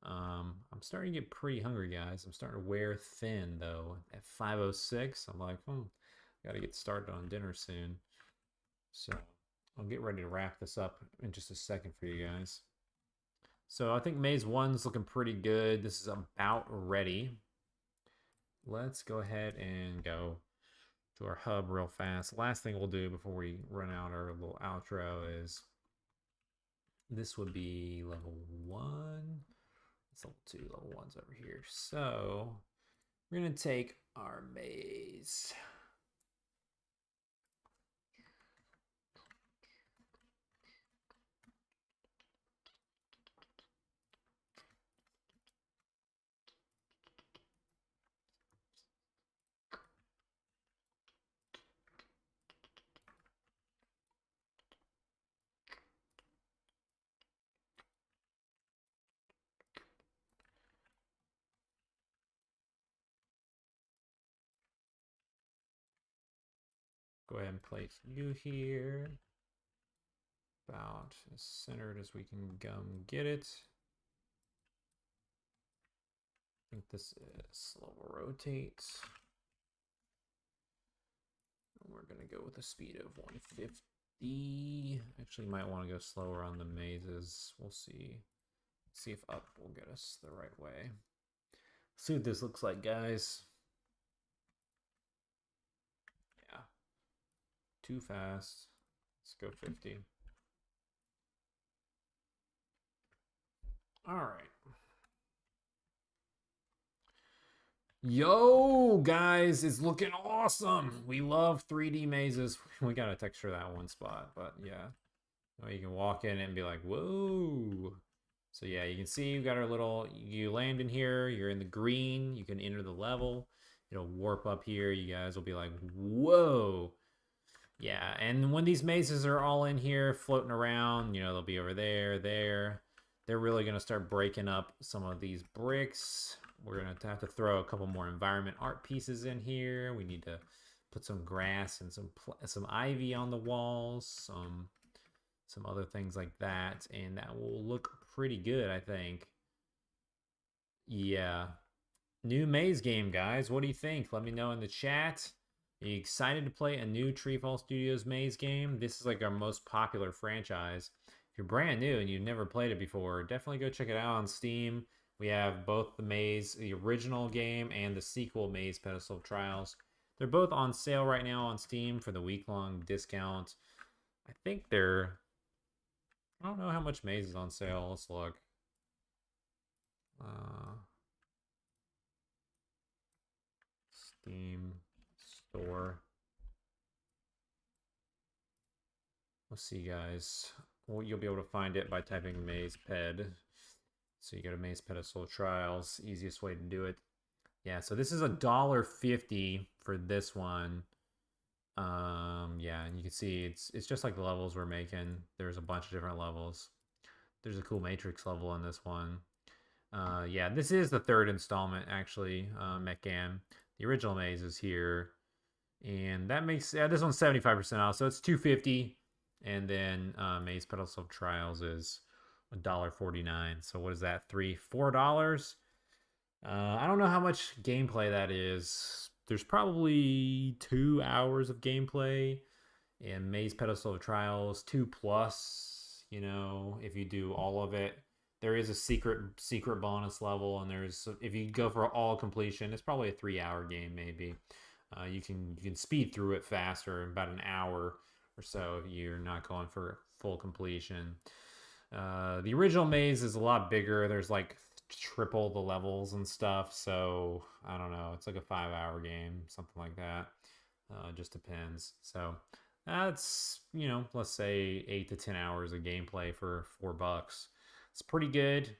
Speaker 1: I'm starting to get pretty hungry, guys. I'm starting to wear thin though. At 5:06, I'm like, gotta get started on dinner soon. So I'll get ready to wrap this up in just a second for you guys. So I think Maze 1's looking pretty good. This is about ready. Let's go ahead and go to our hub real fast. Last thing we'll do before we run out our little outro is this would be level 1. It's level 2, level 1's over here. So we're going to take our maze. Go ahead and place you here. About as centered as we can get it. I think this is level rotate. We're going to go with a speed of 150. Actually, might want to go slower on the mazes. We'll see. See if up will get us the right way. See what this looks like, guys. Yeah. Too fast. Let's go 50. All right. Yo, guys, it's looking awesome. We love 3D mazes. We got to texture that one spot, but yeah. You can walk in and be like, whoa. So yeah, you can see you've got our little, you land in here, you're in the green, you can enter the level. It'll warp up here. You guys will be like, whoa. Yeah, and when these mazes are all in here floating around, they'll be over there, there. They're really going to start breaking up some of these bricks. We're going to have to throw a couple more environment art pieces in here. We need to put some grass and some ivy on the walls, some other things like that, and that will look pretty good, I think. Yeah. New maze game, guys. What do you think? Let me know in the chat. Are you excited to play a new TreeFall Studios maze game? This is like our most popular franchise. If you're brand new and you've never played it before, definitely go check it out on Steam. We have both the maze, the original game, and the sequel, Maze Pedestal Trials. They're both on sale right now on Steam for the week-long discount. I think they're... I don't know how much Maze is on sale. Let's look. Steam store. Let's see, guys. Well, you'll be able to find it by typing Maze Ped. So you go to Maze Pedestal Trials. Easiest way to do it. Yeah, so this is $1.50 for this one. Yeah, and you can see it's just like the levels we're making. There's a bunch of different levels. There's a cool Matrix level in this one. Yeah, this is the third installment, actually, Mecham. The original maze is here. And that makes, this one's 75% off, so it's $2.50. And then Maze Pedestal Trials is $1.49. So what is that, $4? I don't know how much gameplay that is. There's probably 2 hours of gameplay. And Maze Pedestal Trials 2 plus, if you do all of it. There is a secret bonus level, and if you go for all completion, it's probably a 3-hour game maybe. You can speed through it faster, about an hour or so if you're not going for full completion. The original maze is a lot bigger. There's like triple the levels and stuff, so I don't know. It's like a 5-hour game, something like that. Just depends. So that's, let's say 8 to 10 hours of gameplay for $4. It's pretty good.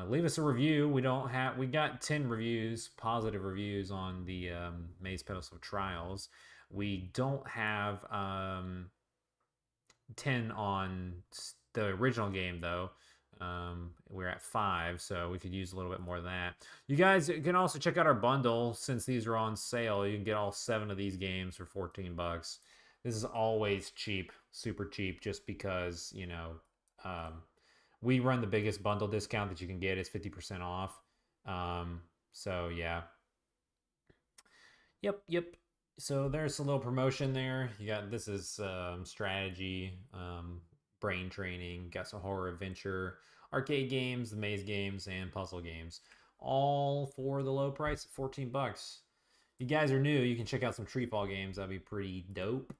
Speaker 1: Leave us a review. We got 10 reviews, positive reviews on the Maze Pedestal Trials. We don't have 10 on the original game though. We're at 5, so we could use a little bit more than that. You guys can also check out our bundle since these are on sale. You can get all 7 of these games for 14 bucks. This is always cheap, super cheap, just because, um, we run the biggest bundle discount that you can get is 50% off. So yeah. Yep. So there's a little promotion there. You got this is strategy, brain training, got some horror adventure, arcade games, the maze games, and puzzle games. All for the low price of 14 bucks. If you guys are new, you can check out some TreeFall games. That'd be pretty dope.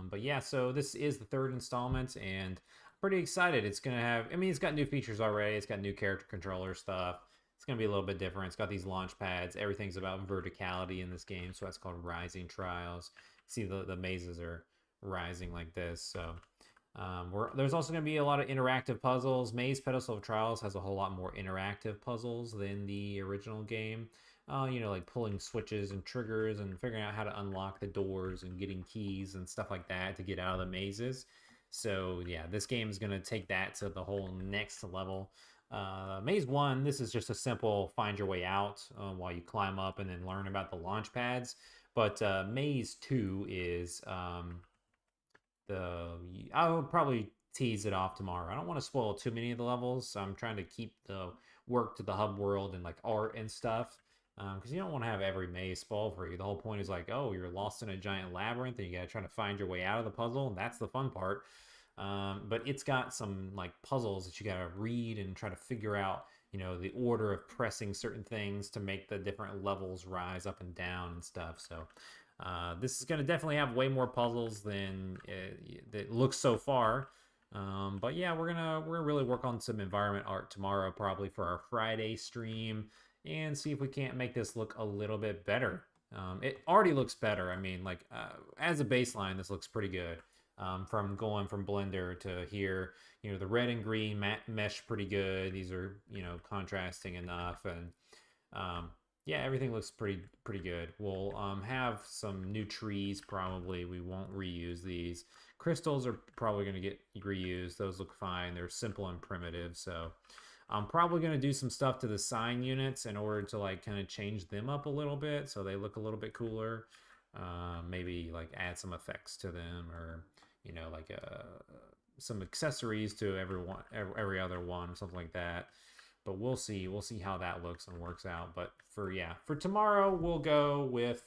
Speaker 1: But yeah, so this is the 3rd installment, and I'm pretty excited. It's gonna have, I mean, it's got new features already. It's got new character controller stuff. It's gonna be a little bit different. It's got these launch pads. Everything's about verticality in this game, so that's called Rising Trials. See, the mazes are rising like this. So there's also going to be a lot of interactive puzzles. Maze Pedestal of Trials has a whole lot more interactive puzzles than the original game. Like pulling switches and triggers and figuring out how to unlock the doors and getting keys and stuff like that to get out of the mazes. So yeah, this game is going to take that to the whole next level. Maze 1, this is just a simple find your way out while you climb up and then learn about the launch pads. But Maze 2 is I will probably tease it off tomorrow. I don't want to spoil too many of the levels, so I'm trying to keep the work to the hub world and like art and stuff. Because you don't want to have every maze spoiled for you. The whole point is like, oh, you're lost in a giant labyrinth and you gotta try to find your way out of the puzzle, and that's the fun part. But it's got some like puzzles that you gotta read and try to figure out, the order of pressing certain things to make the different levels rise up and down and stuff. So this is going to definitely have way more puzzles than it looks so far. But yeah, we're gonna really work on some environment art tomorrow, probably for our Friday stream, and see if we can't make this look a little bit better. It already looks better. I mean, like as a baseline, this looks pretty good. From going from Blender to here, the red and green mesh pretty good. These are contrasting enough, and yeah, everything looks pretty good. We'll have some new trees probably. We won't reuse these. Crystals are probably going to get reused. Those look fine. They're simple and primitive. So I'm probably going to do some stuff to the sign units in order to like kind of change them up a little bit so they look a little bit cooler. Maybe like add some effects to them, or like some accessories to every other one, or something like that. But we'll see how that looks and works out. But for tomorrow, we'll go with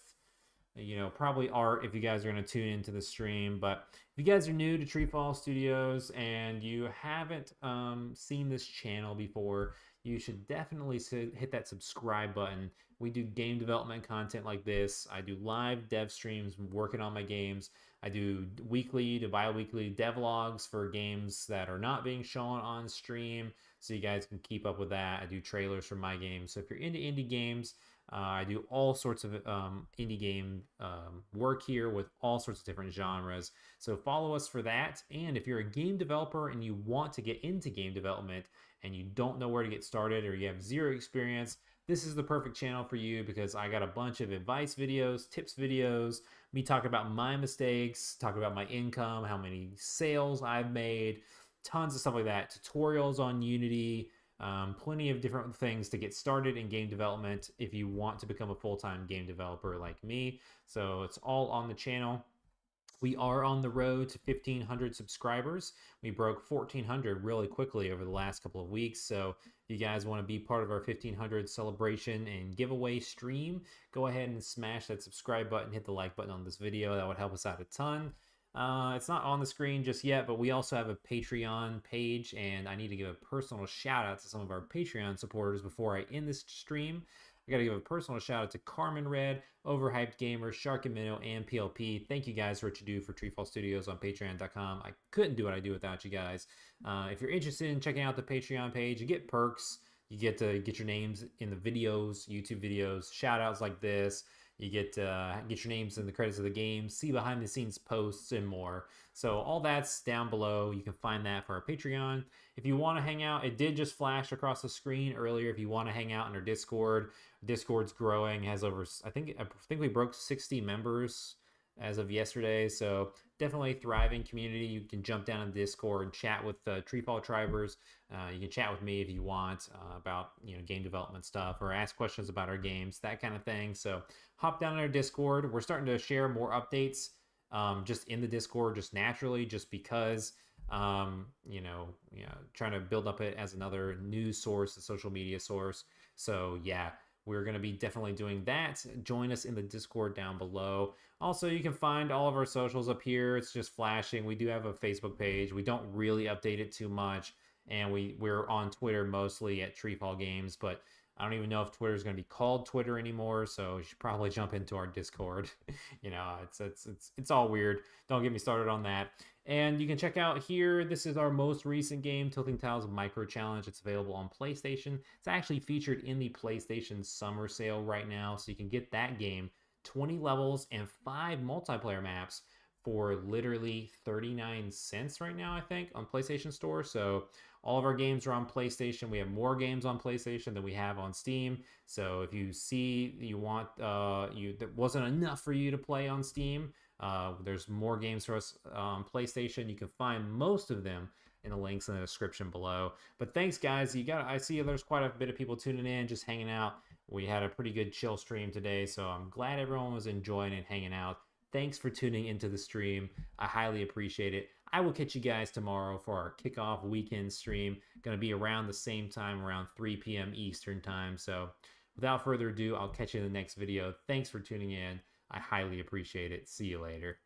Speaker 1: probably art if you guys are going to tune into the stream. But if you guys are new to TreeFall Studios and you haven't seen this channel before, you should definitely hit that subscribe button. We do game development content like this. I do live dev streams working on my games. I do weekly to bi-weekly devlogs for games that are not being shown on stream, so you guys can keep up with that. I do trailers for my games. So if you're into indie games, I do all sorts of indie game work here with all sorts of different genres. So follow us for that. And if you're a game developer and you want to get into game development and you don't know where to get started, or you have zero experience, this is the perfect channel for you, because I got a bunch of advice videos, tips videos, me talk about my mistakes, talk about my income, how many sales I've made, tons of stuff like that, tutorials on Unity, plenty of different things to get started in game development if you want to become a full-time game developer like me. So it's all on the channel. We are on the road to 1,500 subscribers. We broke 1,400 really quickly over the last couple of weeks. So if you guys want to be part of our 1,500 celebration and giveaway stream, go ahead and smash that subscribe button, hit the like button on this video. That would help us out a ton. It's not on the screen just yet, but we also have a Patreon page, and I need to give a personal shout out to some of our Patreon supporters before I end this stream. I got to give a personal shout out to Carmen Red, Overhyped Gamer, Shark and Minnow, and PLP. Thank you guys for what you do for TreeFall Studios on Patreon.com. I couldn't do what I do without you guys. If you're interested in checking out the Patreon page, you get perks. You get to get your names in the videos, YouTube videos, shout outs like this. You get your names in the credits of the game, see behind the scenes posts, and more. So all that's down below. You can find that for our Patreon. If you want to hang out, it did just flash across the screen earlier. If you want to hang out in our Discord, Discord's growing, has over I think we broke 60 members as of yesterday. So definitely thriving community. You can jump down in Discord and chat with the TreeFall Tribers. You can chat with me if you want about game development stuff or ask questions about our games, that kind of thing. So hop down in our Discord. We're starting to share more updates just in the Discord, just naturally, just because trying to build up it as another news source, a social media source. So yeah, we're going to be definitely doing that. Join us in the Discord down below. Also, you can find all of our socials up here. It's just flashing. We do have a Facebook page. We don't really update it too much. And we're on Twitter mostly at TreeFall Games, but I don't even know if Twitter is going to be called Twitter anymore, so you should probably jump into our Discord. It's all weird. Don't get me started on that. And you can check out here, this is our most recent game, Tilting Tiles Micro Challenge. It's available on PlayStation. It's actually featured in the PlayStation Summer Sale right now, so you can get that game, 20 levels and 5 multiplayer maps for literally 39 cents right now, I think, on PlayStation Store. So all of our games are on PlayStation. We have more games on PlayStation than we have on Steam. So if you see you want that wasn't enough for you to play on Steam, there's more games for us on PlayStation. You can find most of them in the links in the description below. But thanks, guys. I see there's quite a bit of people tuning in, just hanging out. We had a pretty good chill stream today, so I'm glad everyone was enjoying and hanging out. Thanks for tuning into the stream. I highly appreciate it. I will catch you guys tomorrow for our kickoff weekend stream. Going to be around the same time, around 3 p.m. Eastern time. So without further ado, I'll catch you in the next video. Thanks for tuning in. I highly appreciate it. See you later.